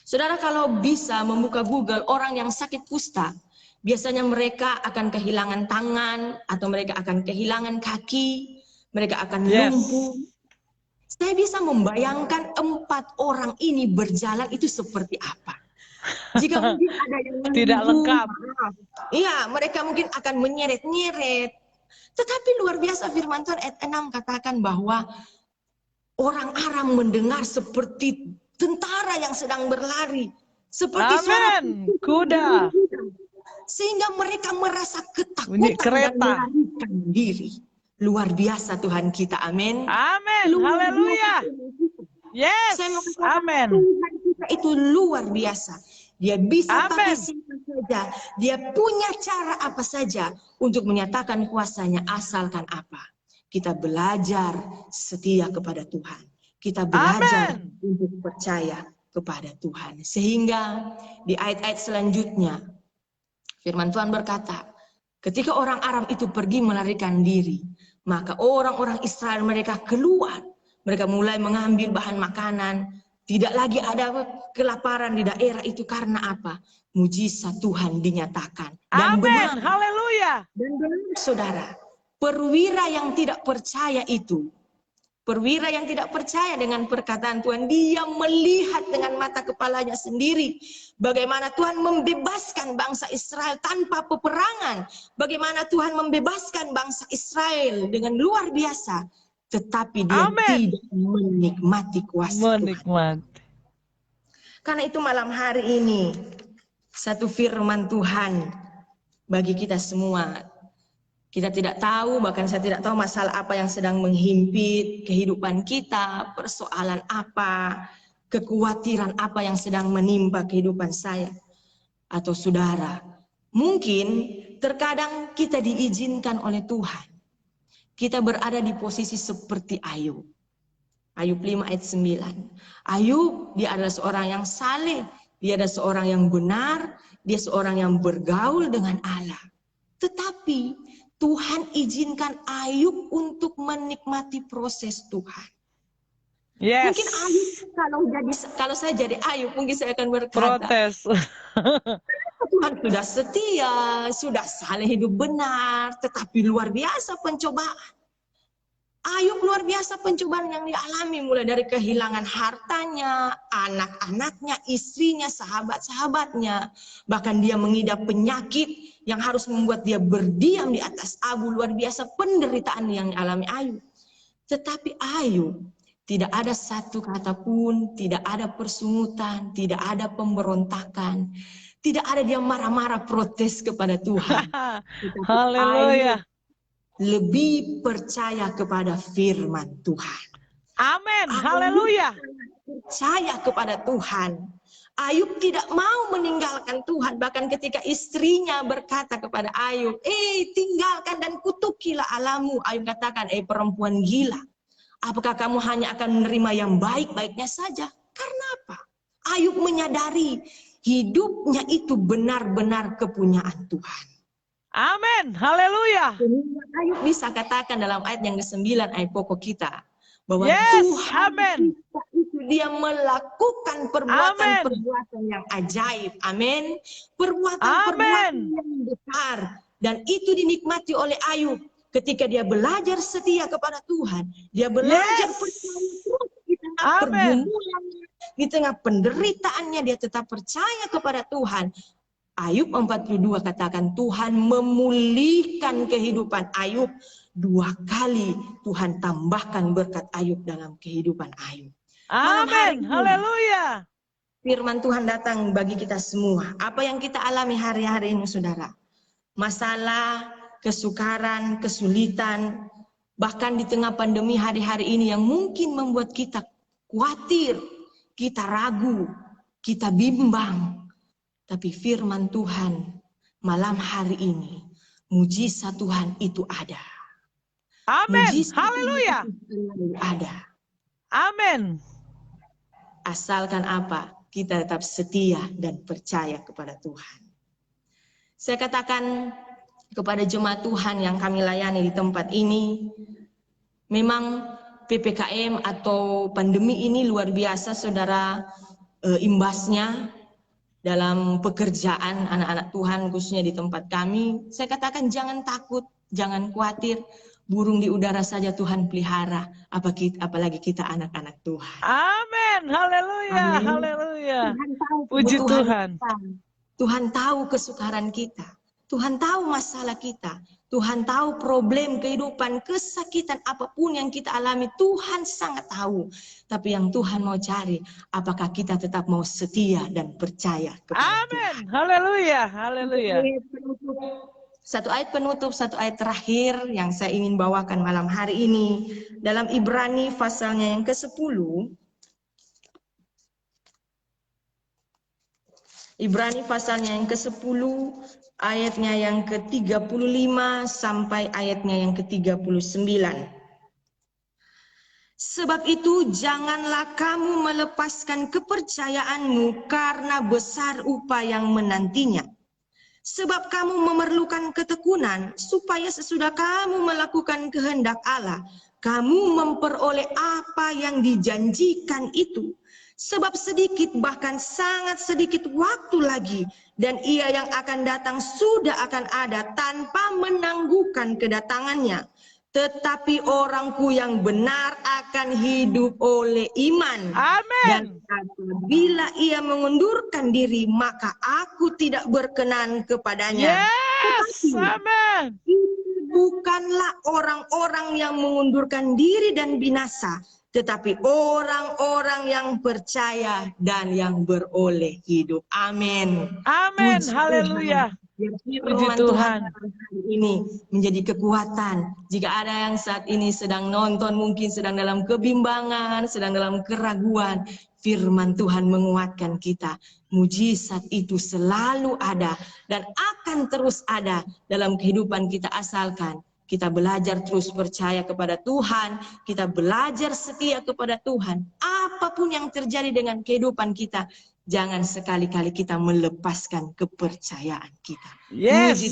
Saudara, kalau bisa membuka Google orang yang sakit kusta, biasanya mereka akan kehilangan tangan atau mereka akan kehilangan kaki, mereka akan lumpuh. Saya bisa membayangkan 4 orang ini berjalan itu seperti apa. Jika mungkin ada yang tidak lengkap. Iya, mereka mungkin akan menyeret-nyeret. Tetapi luar biasa firman Tuhan ayat 6 katakan bahwa orang Aram mendengar seperti tentara yang sedang berlari. Seperti suara kuda. Sehingga mereka merasa bunyi ketakutan kereta. dan melarikan diri. Luar biasa Tuhan kita, amin. Amin, haleluya. Yes, amin. Tuhan kita itu luar biasa. Dia bisa pakai siapa saja. Dia punya cara apa saja untuk menyatakan kuasanya, asalkan apa. Kita belajar setia kepada Tuhan. Kita belajar untuk percaya kepada Tuhan. Sehingga di ayat-ayat selanjutnya, firman Tuhan berkata, ketika orang Aram itu pergi melarikan diri, maka orang-orang Israel mereka keluar. Mereka mulai mengambil bahan makanan. Tidak lagi ada kelaparan di daerah itu. Karena apa? Mujizat Tuhan dinyatakan. Dan amin, haleluya. Dan benar saudara, perwira yang tidak percaya itu, Perwira yang tidak percaya dengan perkataan Tuhan, dia melihat dengan mata kepalanya sendiri bagaimana Tuhan membebaskan bangsa Israel tanpa peperangan, bagaimana Tuhan membebaskan bangsa Israel dengan luar biasa, tetapi dia tidak menikmati kuasa Tuhan. Karena itu malam hari ini satu firman Tuhan bagi kita semua. Kita tidak tahu, bahkan saya tidak tahu masalah apa yang sedang menghimpit kehidupan kita, persoalan apa, kekhawatiran apa yang sedang menimpa kehidupan saya atau saudara. Mungkin terkadang kita diizinkan oleh Tuhan. Kita berada di posisi seperti Ayub. Ayub 5 ayat 9. Ayub, dia adalah seorang yang saleh, dia adalah seorang yang benar, dia seorang yang bergaul dengan Allah. Tetapi Tuhan izinkan Ayub untuk menikmati proses Tuhan. Yes. Mungkin Ayub, kalau saya jadi Ayub, mungkin saya akan berkata, protes. Tuhan sudah setia, sudah saleh, hidup benar, tetapi luar biasa pencobaan. Ayub luar biasa pencobaan yang dialami, mulai dari kehilangan hartanya, anak-anaknya, istrinya, sahabat-sahabatnya. Bahkan dia mengidap penyakit yang harus membuat dia berdiam di atas abu. Luar biasa penderitaan yang dialami Ayub. Tetapi Ayub tidak ada satu kata pun, tidak ada persungutan, tidak ada pemberontakan. Tidak ada dia marah-marah protes kepada Tuhan. Haleluya. Lebih percaya kepada firman Tuhan. Amin. Haleluya. Percaya kepada Tuhan. Ayub tidak mau meninggalkan Tuhan. Bahkan ketika istrinya berkata kepada Ayub, tinggalkan dan kutukilah Allahmu. Ayub katakan, perempuan gila. Apakah kamu hanya akan menerima yang baik-baiknya saja? Karena apa? Ayub menyadari hidupnya itu benar-benar kepunyaan Tuhan. Amin, haleluya. Ayub bisa katakan dalam ayat yang ke-9 ayat pokok kita bahwa yes, Tuhan itu dia melakukan perbuatan-perbuatan yang ajaib. Amin. Perbuatan-perbuatan yang besar, dan itu dinikmati oleh Ayub ketika dia belajar setia kepada Tuhan. Dia belajar percaya terus di tengah pergumulan, di tengah penderitaannya dia tetap percaya kepada Tuhan. Ayub 42 katakan Tuhan memulihkan kehidupan Ayub. 2 kali Tuhan tambahkan berkat Ayub dalam kehidupan Ayub. Amin, haleluya. Firman Tuhan datang bagi kita semua. Apa yang kita alami hari-hari ini saudara. Masalah, kesukaran, kesulitan. Bahkan di tengah pandemi hari-hari ini yang mungkin membuat kita khawatir. Kita ragu, kita bimbang. Tapi firman Tuhan malam hari ini, mujizat Tuhan itu ada. Amin. Haleluya. Ada. Amin. Asalkan apa? Kita tetap setia dan percaya kepada Tuhan. Saya katakan kepada jemaat Tuhan yang kami layani di tempat ini, memang PPKM atau pandemi ini luar biasa saudara, imbasnya dalam pekerjaan anak-anak Tuhan khususnya di tempat kami. Saya katakan jangan takut, jangan khawatir. Burung di udara saja Tuhan pelihara, apalagi kita anak-anak Tuhan. Amin, haleluya, haleluya. Tuhan tahu puji Tuhan. Tuhan tahu kesukaran kita. Tuhan tahu masalah kita. Tuhan tahu problem kehidupan, kesakitan apapun yang kita alami. Tuhan sangat tahu. Tapi yang Tuhan mau cari, apakah kita tetap mau setia dan percaya kepada Amin. Haleluya. Haleluya. Satu ayat penutup, satu ayat terakhir yang saya ingin bawakan malam hari ini. Dalam Ibrani pasalnya yang ke-10. Ibrani pasalnya yang ke-10. Ayatnya yang ke-35 sampai ayatnya yang ke-39. Sebab itu janganlah kamu melepaskan kepercayaanmu karena besar upah yang menantinya. Sebab kamu memerlukan ketekunan supaya sesudah kamu melakukan kehendak Allah, kamu memperoleh apa yang dijanjikan itu. Sebab sedikit, bahkan sangat sedikit waktu lagi, dan ia yang akan datang sudah akan ada tanpa menangguhkan kedatangannya. tetapi orangku yang benar akan hidup oleh iman. Dan Amin. apabila ia mengundurkan diri, maka aku tidak berkenan kepadanya. Yes. Tetapi Amin. itu bukanlah orang-orang yang mengundurkan diri dan binasa, tetapi orang-orang yang percaya dan yang beroleh hidup. Amin. Amin. Puji Haleluya. Tuhan. Biar Puji firman Tuhan Tuhan. hari ini menjadi kekuatan. Jika ada yang saat ini sedang nonton, mungkin sedang dalam kebimbangan, sedang dalam keraguan, firman Tuhan menguatkan kita. Mujizat itu selalu ada dan akan terus ada dalam kehidupan kita, asalkan kita belajar terus percaya kepada Tuhan, kita belajar setia kepada Tuhan. Apapun yang terjadi dengan kehidupan kita, jangan sekali-kali kita melepaskan kepercayaan kita. Yes.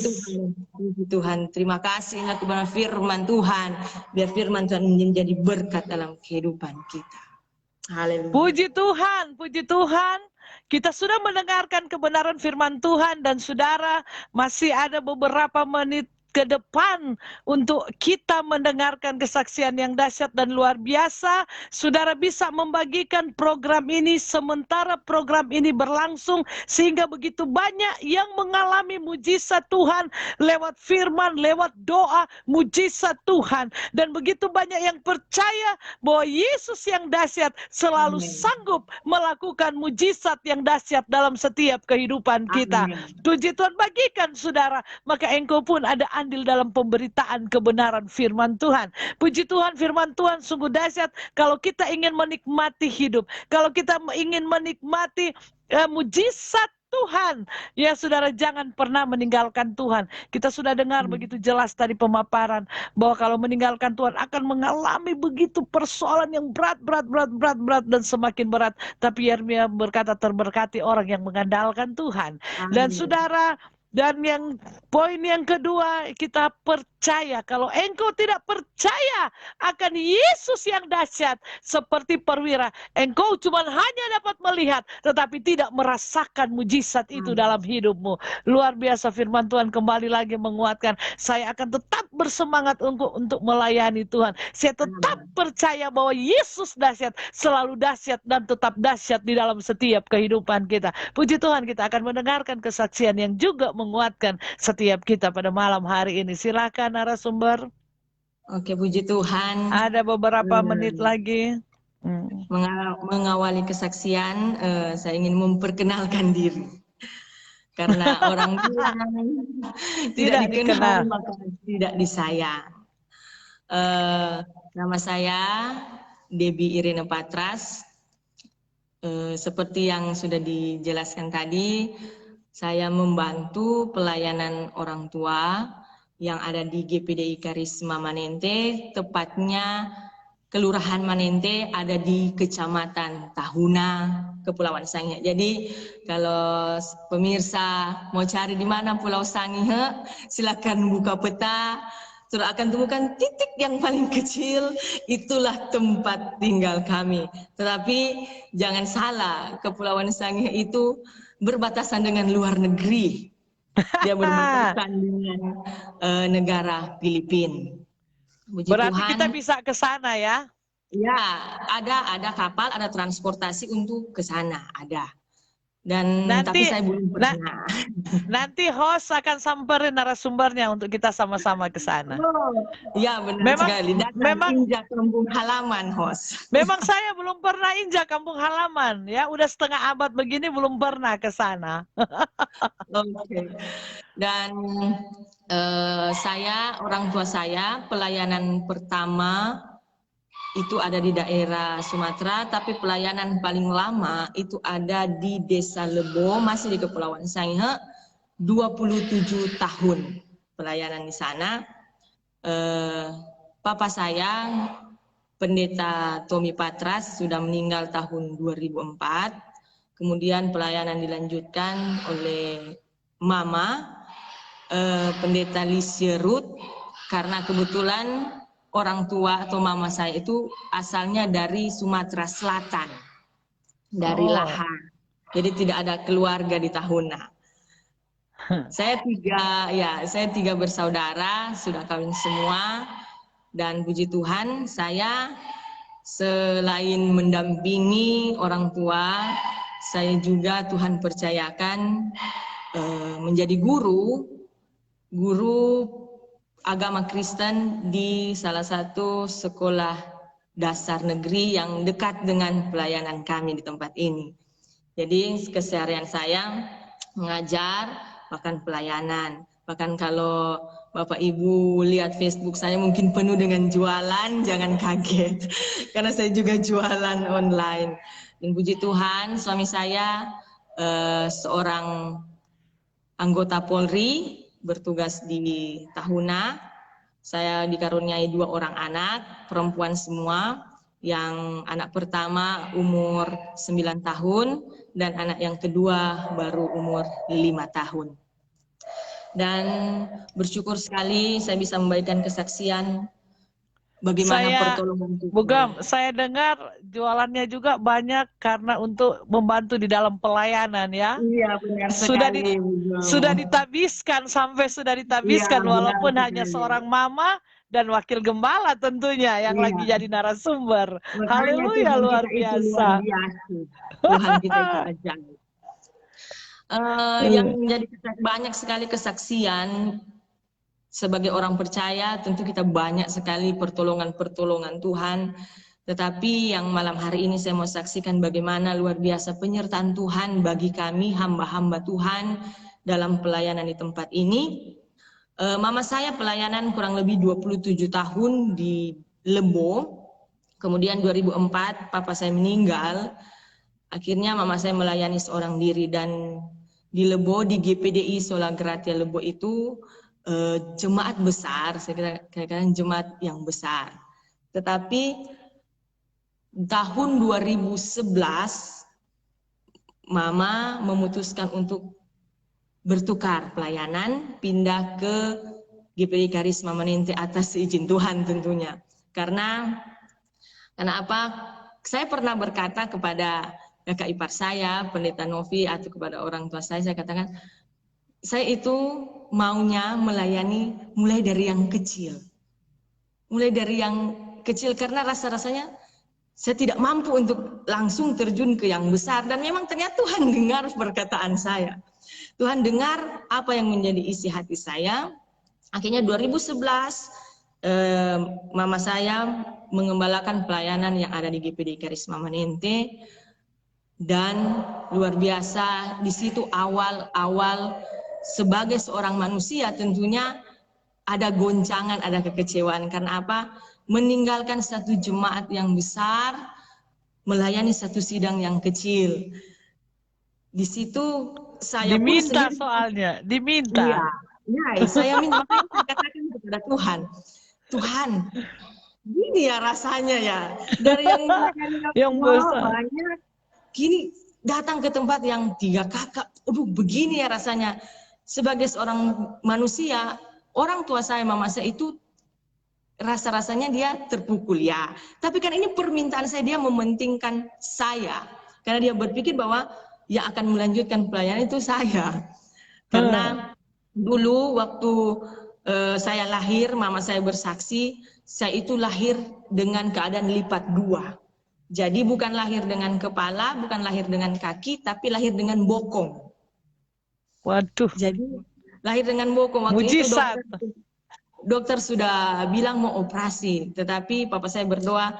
Puji Tuhan. Terima kasih kepada firman Tuhan. Biar firman Tuhan menjadi berkat dalam kehidupan kita. Haleluya. Puji Tuhan, puji Tuhan. Kita sudah mendengarkan kebenaran firman Tuhan dan saudara masih ada beberapa menit ke depan untuk kita mendengarkan kesaksian yang dahsyat dan luar biasa. Saudara bisa membagikan program ini sementara program ini berlangsung, sehingga begitu banyak yang mengalami mujizat Tuhan lewat firman, lewat doa, mujizat Tuhan. Dan begitu banyak yang percaya bahwa Yesus yang dahsyat selalu sanggup melakukan mujizat yang dahsyat dalam setiap kehidupan kita. Puji Tuhan, bagikan saudara, maka engkau pun ada andil dalam pemberitaan kebenaran firman Tuhan. Puji Tuhan, firman Tuhan sungguh dahsyat. Kalau kita ingin menikmati hidup, kalau kita ingin menikmati mujizat Tuhan, ya saudara, jangan pernah meninggalkan Tuhan. Kita sudah dengar begitu jelas tadi pemaparan bahwa kalau meninggalkan Tuhan akan mengalami begitu persoalan yang berat dan semakin berat. Tapi Yeremia berkata, terberkati orang yang mengandalkan Tuhan. Dan saudara, dan yang poin yang kedua, kita percaya. Kalau engkau tidak percaya akan Yesus yang dahsyat seperti perwira, engkau cuma hanya dapat melihat tetapi tidak merasakan mujizat itu dalam hidupmu. Luar biasa, firman Tuhan kembali lagi menguatkan. Saya akan tetap bersemangat untuk melayani Tuhan. Saya tetap percaya bahwa Yesus dahsyat, selalu dahsyat dan tetap dahsyat di dalam setiap kehidupan kita. Puji Tuhan, kita akan mendengarkan kesaksian yang juga menguatkan setiap kita pada malam hari ini. Silakan narasumber. Oke, puji Tuhan. Ada beberapa menit lagi. Mengawali kesaksian, saya ingin memperkenalkan diri. Karena orang bilang tidak dikenal maka tidak disayang. Nama saya Debbie Irene Patras. Seperti yang sudah dijelaskan tadi, saya membantu pelayanan orang tua yang ada di GPDI Karisma Manente, tepatnya Kelurahan Manente ada di Kecamatan Tahuna, Kepulauan Sangihe. Jadi kalau pemirsa mau cari di mana Pulau Sangihe, silakan buka peta, sudah akan temukan titik yang paling kecil, itulah tempat tinggal kami. Tetapi jangan salah, Kepulauan Sangihe itu berbatasan dengan luar negeri. Dia berbatasan dengan negara Filipina. Berarti Tuhan, kita bisa ke sana ya? Ya, ada kapal, ada transportasi untuk ke sana, ada. Dan tapi saya belum pernah. Nanti host akan samperin narasumbernya untuk kita sama-sama ke sana. Oh, ya benar sekali. Memang injak kampung halaman, host. Memang saya belum pernah injak kampung halaman, ya. Udah setengah abad begini belum pernah ke sana. Oke. Dan orang tua saya pelayanan pertama itu ada di daerah Sumatera, tapi pelayanan paling lama itu ada di Desa Lebo, masih di Kepulauan Sangihe, 27 tahun pelayanan di sana. Papa saya, Pendeta Tommy Patras, sudah meninggal tahun 2004. Kemudian pelayanan dilanjutkan oleh Mama, Pendeta Licia Ruth, karena kebetulan orang tua atau mama saya itu asalnya dari Sumatera Selatan, dari Lahar. Jadi tidak ada keluarga di Tahuna. Saya tiga bersaudara, sudah kawin semua. Dan puji Tuhan, saya selain mendampingi orang tua, saya juga Tuhan percayakan menjadi guru agama Kristen di salah satu sekolah dasar negeri yang dekat dengan pelayanan kami di tempat ini. Jadi keseharian saya mengajar, bahkan pelayanan. Bahkan kalau Bapak Ibu lihat Facebook saya mungkin penuh dengan jualan, jangan kaget. Karena saya juga jualan online. Dan puji Tuhan, suami saya seorang anggota Polri, bertugas di Tahuna. Saya dikaruniai 2 orang anak, perempuan semua. Yang anak pertama umur 9 tahun dan anak yang kedua baru umur 5 tahun. Dan bersyukur sekali saya bisa memberikan kesaksian bagaimana pertolongan Tuhan. Bu Gam, saya dengar jualannya juga banyak karena untuk membantu di dalam pelayanan ya. Iya, benar sekali. Sudah ditabiskan, sampai sudah ditabiskan, Iya, walaupun benar hanya sekali. seorang mama dan wakil gembala tentunya yang Iya. lagi jadi narasumber. Makanya Haleluya, Tuhan luar kita itu biasa. luar biasa. Tuhan kita itu ajaib. Yang menjadi banyak sekali kesaksian sebagai orang percaya, tentu kita banyak sekali pertolongan-pertolongan Tuhan. Tetapi yang malam hari ini saya mau saksikan bagaimana luar biasa penyertaan Tuhan bagi kami hamba-hamba Tuhan dalam pelayanan di tempat ini. Mama saya pelayanan kurang lebih 27 tahun di Lebo. Kemudian 2004 papa saya meninggal. Akhirnya mama saya melayani seorang diri, dan di Lebo, di GPDI Sola Gratia Lebo itu jemaat besar, saya kira jemaat yang besar. Tetapi tahun 2011 mama memutuskan untuk bertukar pelayanan, pindah ke GPDI Karisma Manente atas izin Tuhan tentunya. Karena apa? Saya pernah berkata kepada kakak ipar saya, Pendeta Novi, atau kepada orang tua saya katakan, saya itu maunya melayani mulai dari yang kecil. Mulai dari yang kecil karena rasa-rasanya saya tidak mampu untuk langsung terjun ke yang besar. Dan memang ternyata Tuhan dengar perkataan saya. Tuhan dengar apa yang menjadi isi hati saya. Akhirnya 2011 mama saya mengembalakan pelayanan yang ada di GPDI Karisma Manente. Dan luar biasa di situ awal-awal sebagai seorang manusia tentunya ada goncangan, ada kekecewaan. Karena apa? Meninggalkan satu jemaat yang besar, melayani satu sidang yang kecil. Di situ saya diminta pun sendiri, soalnya, diminta. Iya, saya minta, makanya saya katakan kepada Tuhan, Tuhan, gini ya rasanya ya, dari yang besar banyak, gini datang ke tempat yang 3 kakak, aduh begini ya rasanya. Sebagai seorang manusia, orang tua saya, mama saya itu rasa-rasanya dia terpukul ya. Tapi kan ini permintaan saya, dia mementingkan saya. Karena dia berpikir bahwa yang akan melanjutkan pelayanan itu saya. Karena dulu waktu saya lahir, mama saya bersaksi, saya itu lahir dengan keadaan lipat 2. Jadi bukan lahir dengan kepala, bukan lahir dengan kaki, tapi lahir dengan bokong. Waduh. Jadi lahir dengan bokong. Waktu mujizat. Itu dokter sudah bilang mau operasi, tetapi papa saya berdoa,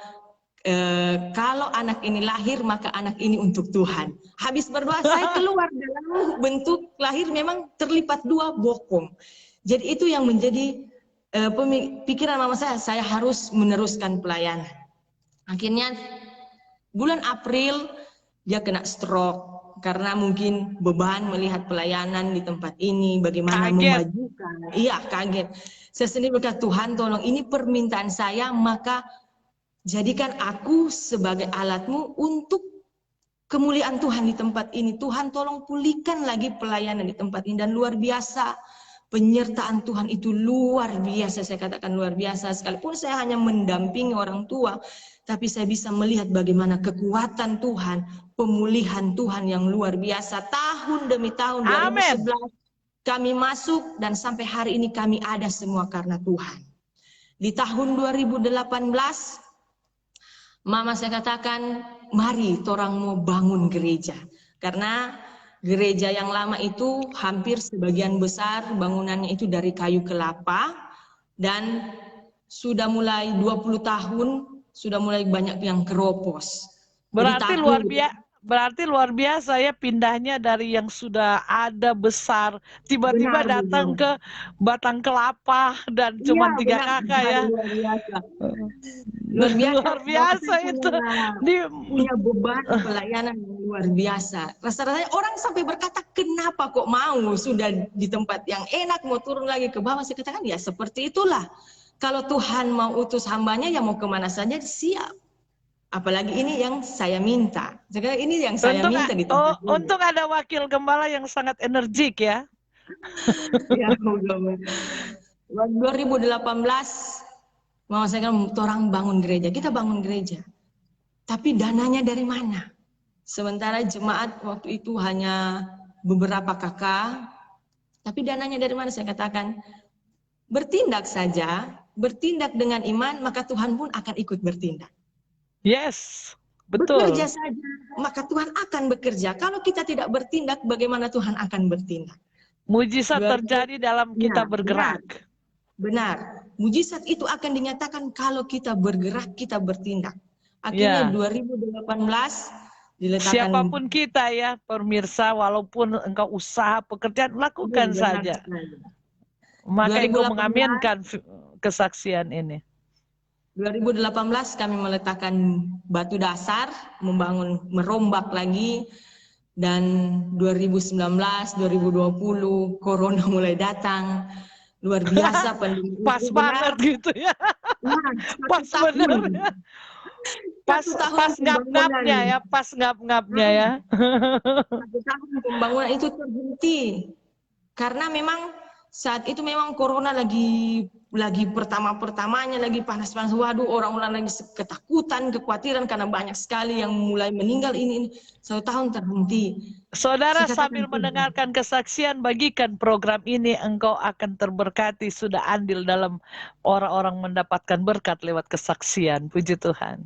kalau anak ini lahir, maka anak ini untuk Tuhan. Habis berdoa, saya keluar dalam bentuk lahir memang terlipat 2 bokong. Jadi itu yang menjadi pikiran mama saya harus meneruskan pelayanan. Akhirnya bulan April dia kena stroke karena mungkin beban melihat pelayanan di tempat ini, bagaimana memajukan. Iya, kaget. Saya sendiri berkata, Tuhan tolong, ini permintaan saya, maka jadikan aku sebagai alatmu untuk kemuliaan Tuhan di tempat ini. Tuhan tolong pulihkan lagi pelayanan di tempat ini. Dan luar biasa, penyertaan Tuhan itu luar biasa, saya katakan luar biasa. Sekalipun saya hanya mendampingi orang tua, tapi saya bisa melihat bagaimana kekuatan Tuhan, pemulihan Tuhan yang luar biasa. Tahun demi tahun, 2011 kami masuk, dan sampai hari ini kami ada semua karena Tuhan. Di tahun 2018, Mama saya katakan, mari torang mau bangun gereja. Karena gereja yang lama itu hampir sebagian besar bangunannya itu dari kayu kelapa. Dan sudah mulai 20 tahun, sudah mulai banyak yang keropos. Jadi Berarti luar biasa ya pindahnya dari yang sudah ada besar, tiba-tiba benar, datang ke batang kelapa dan cuma 3 benar, kakak ya. luar biasa. Luar biasa, Luar biasa itu. Punya beban pelayanan yang luar biasa. Rasa-rasanya orang sampai berkata, kenapa kok mau sudah di tempat yang enak mau turun lagi ke bawah? Saya katakan ya seperti itulah. Kalau Tuhan mau utus hambanya ya mau kemana saja siap. Apalagi ini yang saya minta. Sekarang ini yang saya minta di tempat ini. Untung ada wakil gembala yang sangat energik ya. Ya, 2018 mau saya kan orang bangun gereja, kita bangun gereja. Tapi dananya dari mana? Sementara jemaat waktu itu hanya beberapa kakak. Tapi dananya dari mana? Saya katakan, bertindak saja, bertindak dengan iman, maka Tuhan pun akan ikut bertindak. Yes, betul. Bekerja saja, maka Tuhan akan bekerja. Kalau kita tidak bertindak, bagaimana Tuhan akan bertindak? Mujizat terjadi dalam kita bergerak. Benar. Mujizat itu akan dinyatakan kalau kita bergerak, kita bertindak. Akhirnya 2018 diletakkan. Siapapun kita ya, pemirsa, walaupun engkau usaha pekerjaan, lakukan saja. Maka engkau mengaminkan kesaksian ini. 2018 kami meletakkan batu dasar, merombak lagi, dan 2019, 2020 Corona mulai datang, luar biasa pandemi. Pas banget gitu ya. Nah, pas bener. Pas ngap-ngapnya ya, pas ngap-ngapnya ya. 1 tahun pembangunan itu terhenti karena memang saat itu memang Corona lagi pertama-pertamanya, lagi panas-panas. Waduh, orang-orang lagi ketakutan, kekhawatiran karena banyak sekali yang mulai meninggal ini. 1 tahun terhenti. Saudara sambil mendengarkan kesaksian, bagikan program ini, engkau akan terberkati, sudah andil dalam orang-orang mendapatkan berkat lewat kesaksian. Puji Tuhan.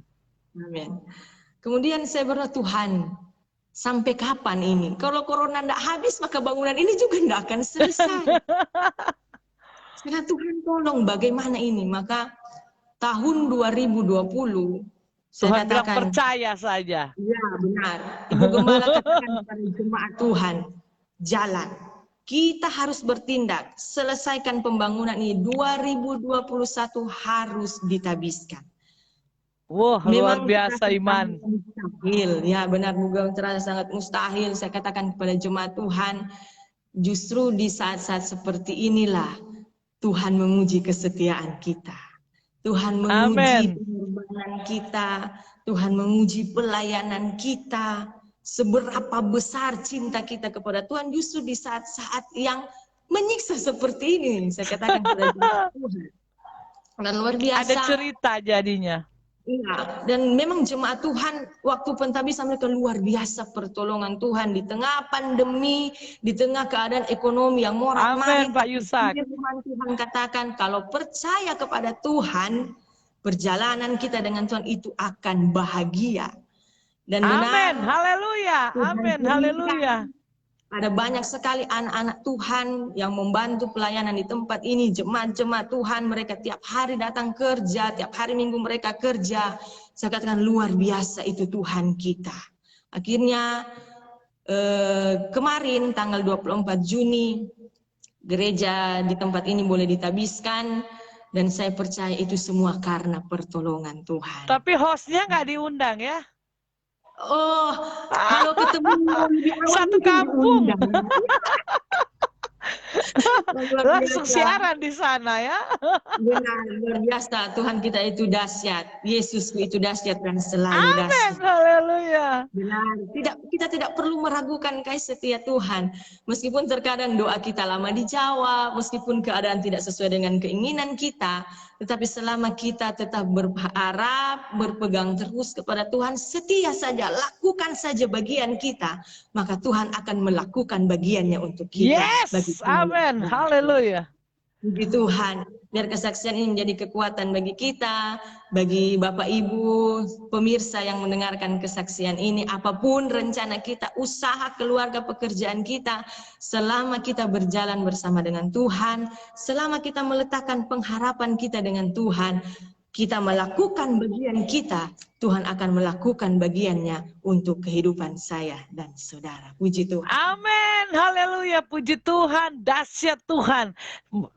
Amin. Kemudian saya berdoa, Tuhan, sampai kapan ini? Kalau Corona tidak habis, maka bangunan ini juga tidak akan selesai. Karena Tuhan tolong, bagaimana ini? Maka tahun 2020, Tuhan bilang percaya saja. Ya benar. Ibu Gembala katakan kepada jemaat Tuhan, jalan. Kita harus bertindak. Selesaikan pembangunan ini. 2021 harus ditabiskan. Wah, luar biasa iman. Mustahil. Ya benar, juga terasa sangat mustahil. Saya katakan kepada jemaat Tuhan, justru di saat-saat seperti inilah Tuhan menguji kesetiaan kita. Tuhan menguji pengorbanan kita. Tuhan menguji pelayanan kita. Seberapa besar cinta kita kepada Tuhan justru di saat-saat yang menyiksa seperti ini. Saya katakan kepada jemaat Tuhan. Dan luar biasa. Ada cerita jadinya. Iya, dan memang jemaat Tuhan waktu pentabisan mereka luar biasa pertolongan Tuhan di tengah pandemi, di tengah keadaan ekonomi yang morat-marit. Amin, Pak Yusak. Tuhan katakan kalau percaya kepada Tuhan, perjalanan kita dengan Tuhan itu akan bahagia. Dan amin, haleluya, amin, haleluya. Ada banyak sekali anak-anak Tuhan yang membantu pelayanan di tempat ini, jemaat-jemaat Tuhan, mereka tiap hari datang kerja, tiap hari Minggu mereka kerja. Saya katakan luar biasa itu Tuhan kita. Akhirnya kemarin tanggal 24 Juni, gereja di tempat ini boleh ditabiskan, dan saya percaya itu semua karena pertolongan Tuhan. Tapi hostnya nggak diundang ya? Oh, kalau ketemu satu kampung. Langsung siaran di sana ya. Benar, luar biasa. Tuhan kita itu dahsyat. Yesus itu dahsyat dan selalu dahsyat. Amin, haleluya. Benar. Kita tidak perlu meragukan kasih setia Tuhan. Meskipun terkadang doa kita lama dijawab, meskipun keadaan tidak sesuai dengan keinginan kita, tetapi selama kita tetap berharap, berpegang terus kepada Tuhan, setia saja, lakukan saja bagian kita, maka Tuhan akan melakukan bagiannya untuk kita. Yes, amin, haleluya. Puji Tuhan. Biar kesaksian ini menjadi kekuatan bagi kita, bagi Bapak Ibu, pemirsa yang mendengarkan kesaksian ini, apapun rencana kita, usaha, keluarga, pekerjaan kita, selama kita berjalan bersama dengan Tuhan, selama kita meletakkan pengharapan kita dengan Tuhan, kita melakukan bagian kita, Tuhan akan melakukan bagiannya untuk kehidupan saya dan saudara. Puji Tuhan. Amin, haleluya, puji Tuhan, dahsyat Tuhan.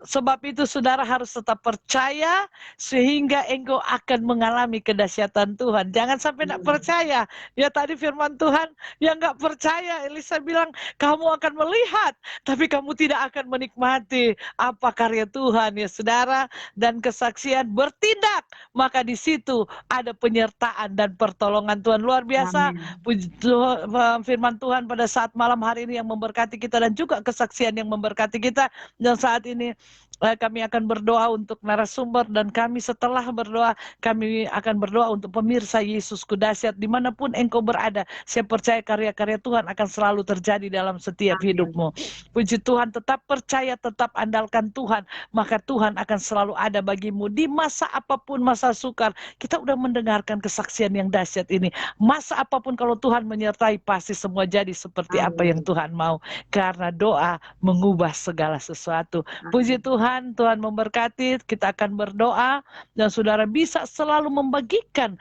Sebab itu saudara harus tetap percaya sehingga engkau akan mengalami kedahsyatan Tuhan. Jangan sampai tidak percaya. Ya tadi firman Tuhan, yang nggak percaya, Elisa bilang kamu akan melihat, tapi kamu tidak akan menikmati apa karya Tuhan ya saudara. Dan kesaksian bertindak, maka di situ ada penyertaan dan pertolongan Tuhan luar biasa. Puji Tuhan, firman Tuhan pada saat malam hari ini yang memberkati kita dan juga kesaksian yang memberkati kita. Dan saat ini kami akan berdoa untuk narasumber dan kami setelah berdoa, kami akan berdoa untuk pemirsa Yesusku dahsyat dimanapun engkau berada. Saya percaya karya-karya Tuhan akan selalu terjadi dalam setiap hidupmu. Puji Tuhan, tetap percaya, tetap andalkan Tuhan, maka Tuhan akan selalu ada bagimu. Di masa apapun, masa sukar, kita udah mendengarkan kesaksian yang dahsyat ini. Masa apapun kalau Tuhan menyertai, pasti semua jadi seperti apa yang Tuhan mau. Karena doa mengubah segala sesuatu. Puji Tuhan, Tuhan memberkati. Kita akan berdoa dan saudara bisa selalu membagikan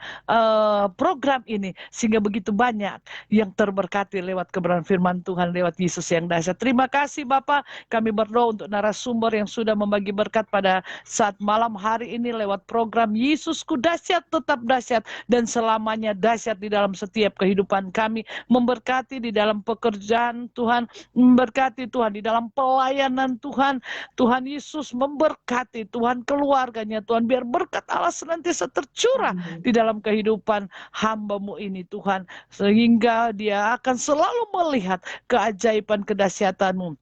program ini sehingga begitu banyak yang terberkati lewat kebenaran firman Tuhan, lewat Yesus yang dahsyat. Terima kasih Bapak. Kami berdoa untuk narasumber yang sudah membagi berkat pada saat malam hari ini lewat program Yesusku dahsyat, tetap dahsyat dan selamanya dahsyat di dalam setiap kehidupan kami. Memberkati di dalam pekerjaan Tuhan, memberkati Tuhan di dalam pelayanan Tuhan. Tuhan Yesus memberkati Tuhan keluarganya Tuhan, biar berkat Allah senantiasa tercurah di dalam kehidupan hamba-Mu ini Tuhan, sehingga dia akan selalu melihat keajaiban kedahsyatan-Mu.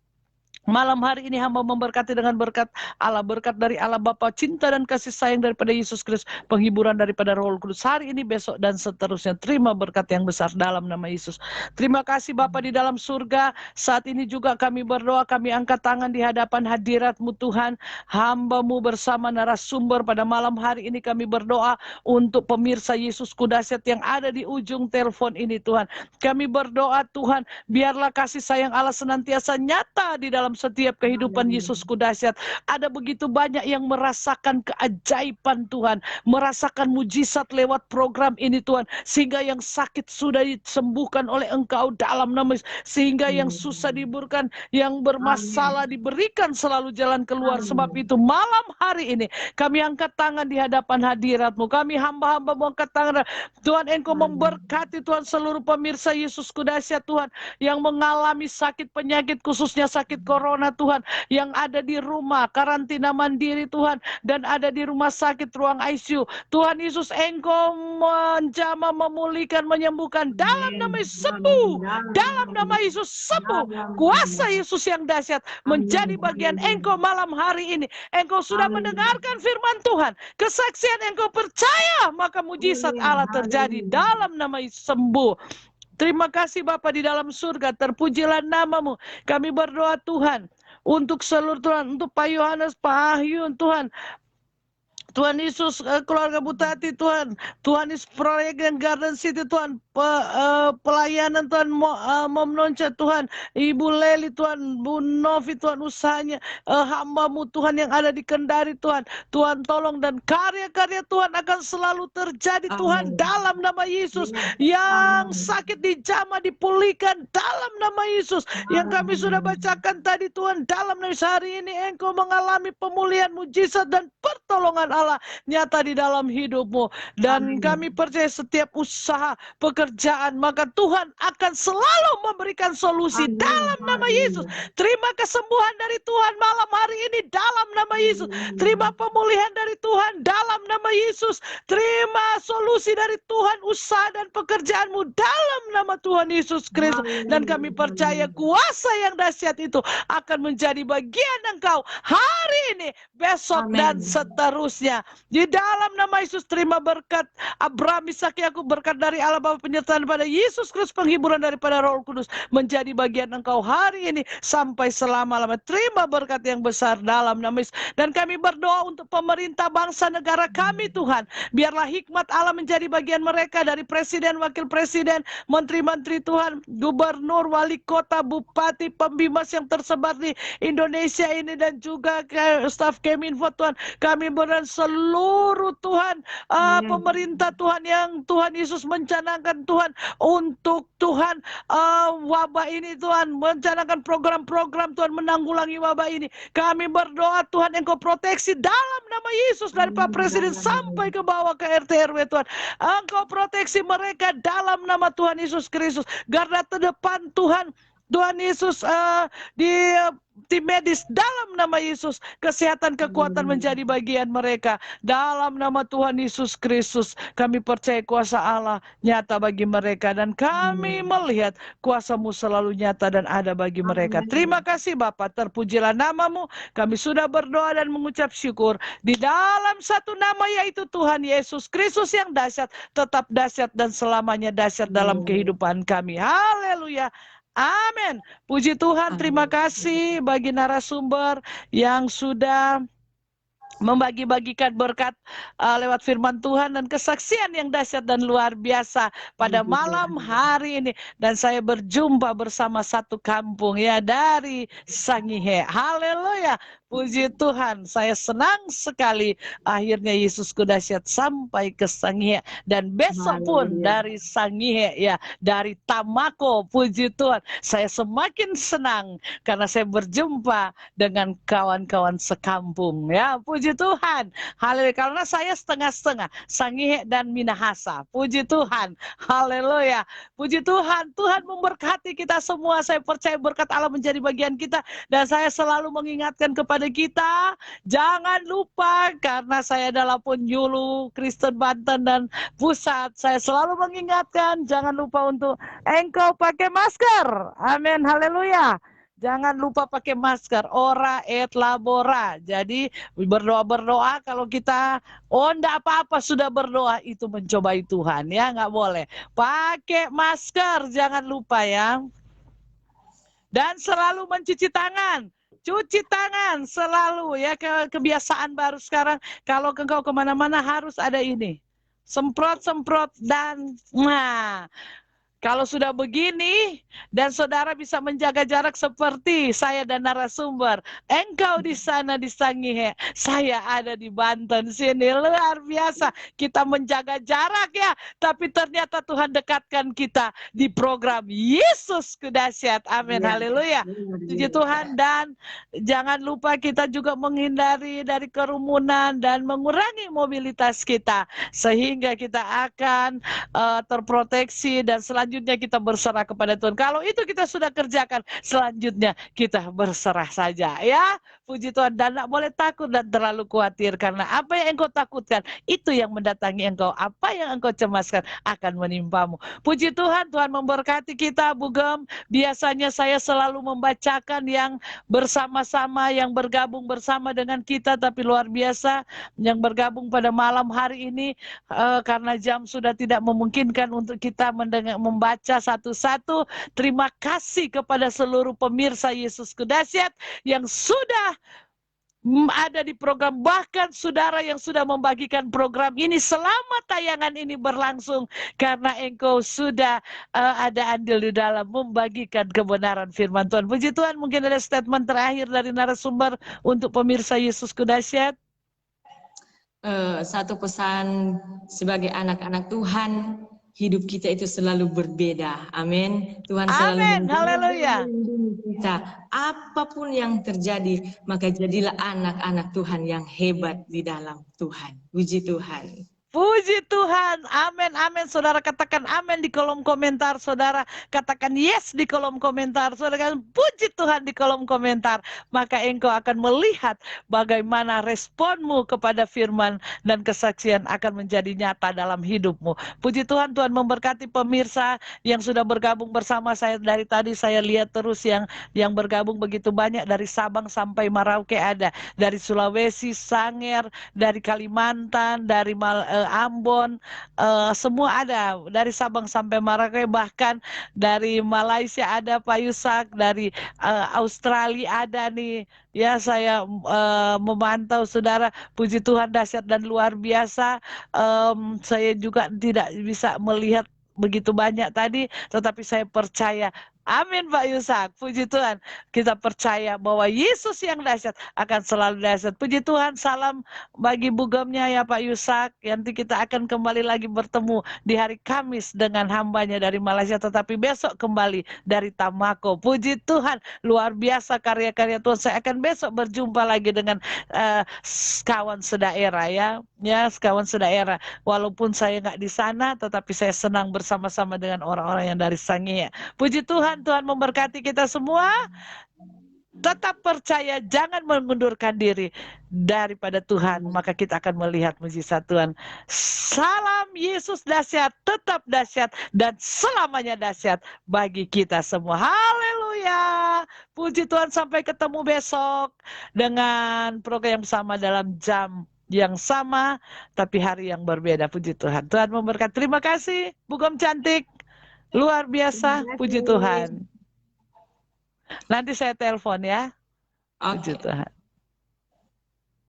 Malam hari ini hamba memberkati dengan berkat Allah, berkat dari Allah Bapa, cinta dan kasih sayang daripada Yesus Kristus, penghiburan daripada Roh Kudus hari ini, besok dan seterusnya. Terima berkat yang besar dalam nama Yesus. Terima kasih Bapa di dalam surga. Saat ini juga kami berdoa, kami angkat tangan di hadapan hadirat-Mu Tuhan. Hamba-Mu bersama narasumber pada malam hari ini kami berdoa untuk pemirsa Yesusku dahsyat yang ada di ujung telepon ini Tuhan. Kami berdoa Tuhan, biarlah kasih sayang Allah senantiasa nyata di dalam setiap kehidupan Yesusku dahsyat. Ada begitu banyak yang merasakan keajaiban Tuhan, merasakan mujizat lewat program ini Tuhan, sehingga yang sakit sudah disembuhkan oleh Engkau dalam nama Yesus, sehingga yang susah diburkan, yang bermasalah diberikan selalu jalan keluar. Sebab itu malam hari ini kami angkat tangan di hadapan hadirat-Mu, kami hamba-hamba angkat tangan Tuhan. Engkau memberkati Tuhan seluruh pemirsa Yesusku dahsyat Tuhan yang mengalami sakit penyakit, khususnya sakit corona Tuhan, yang ada di rumah karantina mandiri Tuhan, dan ada di rumah sakit ruang ICU. Tuhan Yesus, Engkau menjamah, memulihkan, menyembuhkan dalam nama Yesus. Sembuh dalam nama Yesus, sembuh. Kuasa Yesus yang dahsyat menjadi bagian Engkau malam hari ini. Engkau sudah mendengarkan firman Tuhan, kesaksian Engkau percaya, maka mujizat Allah terjadi dalam nama Yesus. Sembuh. Terima kasih Bapa di dalam surga, terpujilah nama-Mu. Kami berdoa Tuhan, untuk seluruh Tuhan, untuk Pak Yohanes, Pak Ahyun Tuhan, Tuhan Yesus, keluarga Butati Tuhan, Tuhan Yesus proyek yang Garden City Tuhan, pelayanan Tuhan, Mom Nonca Tuhan, Ibu Leli Tuhan, Bu Novi Tuhan, usahanya, hamba-Mu Tuhan yang ada di Kendari Tuhan, Tuhan tolong, dan karya-karya Tuhan akan selalu terjadi Tuhan dalam nama Yesus. Yang sakit dijamah, dipulihkan dalam nama Yesus. Yang kami sudah bacakan tadi Tuhan, dalam nama Yesus, hari ini Engkau mengalami pemulihan, mujizat dan pertolongan Allah nyata di dalam hidupmu. Dan kami percaya setiap usaha, pekerjaan, maka Tuhan akan selalu memberikan solusi dalam nama Yesus. Terima kesembuhan dari Tuhan malam hari ini dalam nama Yesus. Terima pemulihan dari Tuhan dalam nama Yesus. Terima solusi dari Tuhan usaha dan pekerjaanmu dalam nama Tuhan Yesus Kristus. Dan kami percaya kuasa yang dahsyat itu akan menjadi bagian Engkau hari ini, besok, dan seterusnya. Di dalam nama Yesus, terima berkat Abraham, Ishak, Yakub, berkat dari Allah Bapa penyertaan pada Yesus Kristus, penghiburan daripada Roh Kudus menjadi bagian engkau hari ini sampai selama-lamanya. Terima berkat yang besar dalam nama Yesus. Dan kami berdoa untuk pemerintah bangsa negara kami Tuhan. Biarlah hikmat Allah menjadi bagian mereka, dari presiden, wakil presiden, menteri-menteri Tuhan, gubernur, wali kota, bupati, pembimas yang tersebar di Indonesia ini, dan juga staf Keminfo Tuhan. Kami berdoa seluruh Tuhan pemerintah Tuhan yang Tuhan Yesus mencanangkan Tuhan untuk Tuhan wabah ini Tuhan, mencanangkan program-program Tuhan menanggulangi wabah ini. Kami berdoa Tuhan Engkau proteksi dalam nama Yesus, dari Pak Presiden sampai ke bawah ke RT RW Tuhan. Engkau proteksi mereka dalam nama Tuhan Yesus Kristus. Garda terdepan Tuhan, Tuhan Yesus di tim medis dalam nama Yesus, kesehatan, kekuatan menjadi bagian mereka dalam nama Tuhan Yesus Kristus. Kami percaya kuasa Allah nyata bagi mereka, dan kami melihat kuasa-Mu selalu nyata dan ada bagi mereka. Terima kasih Bapa, terpujilah nama-Mu. Kami sudah berdoa dan mengucap syukur di dalam satu nama, yaitu Tuhan Yesus Kristus yang dahsyat, tetap dahsyat dan selamanya dahsyat dalam kehidupan kami. Haleluya. Amin. Puji Tuhan, terima kasih bagi narasumber yang sudah membagi-bagikan berkat lewat firman Tuhan dan kesaksian yang dahsyat dan luar biasa pada malam hari ini. Dan saya berjumpa bersama satu kampung ya dari Sangihe. Haleluya. Puji Tuhan, saya senang sekali akhirnya Yesusku dahsyat sampai ke Sangihe, dan besok pun dari Sangihe ya, dari Tamako. Puji Tuhan, saya semakin senang karena saya berjumpa dengan kawan-kawan sekampung ya. Puji Tuhan, haleluya, karena saya setengah-setengah Sangihe dan Minahasa. Puji Tuhan, haleluya. Puji Tuhan, Tuhan memberkati kita semua. Saya percaya berkat Allah menjadi bagian kita, dan saya selalu mengingatkan kepada kita, jangan lupa, karena saya adalah penyuluh Kristen Banten dan Pusat, saya selalu mengingatkan, jangan lupa untuk engkau pakai masker. Amin, haleluya. Jangan lupa pakai masker, ora et labora. Jadi berdoa-berdoa, kalau kita enggak apa-apa sudah berdoa, itu mencobai Tuhan ya, nggak boleh. Pakai masker, jangan lupa ya. Dan selalu mencuci tangan. Cuci tangan selalu ya, kebiasaan baru sekarang. Kalau engkau kemana-mana harus ada ini. Semprot-semprot dan kalau sudah begini, dan saudara bisa menjaga jarak seperti saya dan narasumber, engkau di sana di Sangihe, saya ada di Banten sini, luar biasa. Kita menjaga jarak ya, tapi ternyata Tuhan dekatkan kita di program Yesus Dahsyat. Amin, haleluya. Puji Tuhan. Dan jangan lupa kita juga menghindari dari kerumunan dan mengurangi mobilitas kita, sehingga kita akan terproteksi, dan selanjutnya kita berserah kepada Tuhan. Kalau itu kita sudah kerjakan, selanjutnya kita berserah saja ya. Puji Tuhan, dan tidak boleh takut dan terlalu khawatir, karena apa yang engkau takutkan itu yang mendatangi engkau. Apa yang engkau cemaskan akan menimpamu. Puji Tuhan, Tuhan memberkati kita. Bugem, biasanya saya selalu membacakan yang bersama-sama, yang bergabung bersama dengan kita, tapi luar biasa yang bergabung pada malam hari ini karena jam sudah tidak memungkinkan untuk kita membaca satu-satu. Terima kasih kepada seluruh pemirsa Yesusku Dahsyat yang sudah ada di program, bahkan saudara yang sudah membagikan program ini selama tayangan ini berlangsung, karena engkau sudah ada andil di dalam membagikan kebenaran firman Tuhan. Puji Tuhan. Mungkin ada statement terakhir dari narasumber untuk pemirsa Yesusku Dahsyat. Satu pesan sebagai anak-anak Tuhan, hidup kita itu selalu berbeda. Amin. Tuhan selalu melindungi kita. Apapun yang terjadi, maka jadilah anak-anak Tuhan yang hebat di dalam Tuhan. Puji Tuhan. Puji Tuhan, amin, amin. Saudara katakan amin di kolom komentar. Saudara katakan yes di kolom komentar. Saudara katakan puji Tuhan di kolom komentar. Maka engkau akan melihat bagaimana responmu kepada firman dan kesaksian akan menjadi nyata dalam hidupmu. Puji Tuhan, Tuhan memberkati pemirsa yang sudah bergabung bersama saya. Dari tadi saya lihat terus yang bergabung begitu banyak, dari Sabang sampai Merauke ada, dari Sulawesi, Sangir, dari Kalimantan, dari Ambon, semua ada dari Sabang sampai Merauke, bahkan dari Malaysia ada Pak Yusak, dari Australia ada nih. Ya, saya memantau saudara, puji Tuhan dahsyat dan luar biasa. Saya juga tidak bisa melihat begitu banyak tadi, tetapi saya percaya. Amin Pak Yusak, puji Tuhan. Kita percaya bahwa Yesus yang dahsyat akan selalu dahsyat. Puji Tuhan, salam bagi bugamnya ya Pak Yusak. Nanti kita akan kembali lagi bertemu di hari Kamis dengan hambanya dari Malaysia, tetapi besok kembali dari Tamako. Puji Tuhan, luar biasa karya-karya Tuhan. Saya akan besok berjumpa lagi dengan kawan sedaerah ya, kawan sedaerah. Walaupun saya nggak di sana, tetapi saya senang bersama-sama dengan orang-orang yang dari Sangihe. Puji Tuhan, Tuhan memberkati kita semua. Tetap percaya, jangan mengundurkan diri daripada Tuhan, maka kita akan melihat mujizat Tuhan. Salam Yesus dahsyat, tetap dahsyat, dan selamanya dahsyat bagi kita semua. Haleluya. Puji Tuhan, sampai ketemu besok dengan program yang sama dalam jam yang sama, tapi hari yang berbeda. Puji Tuhan. Tuhan memberkati. Terima kasih, Bugom cantik. Luar biasa, puji Tuhan. Nanti saya telepon ya. Puji Tuhan.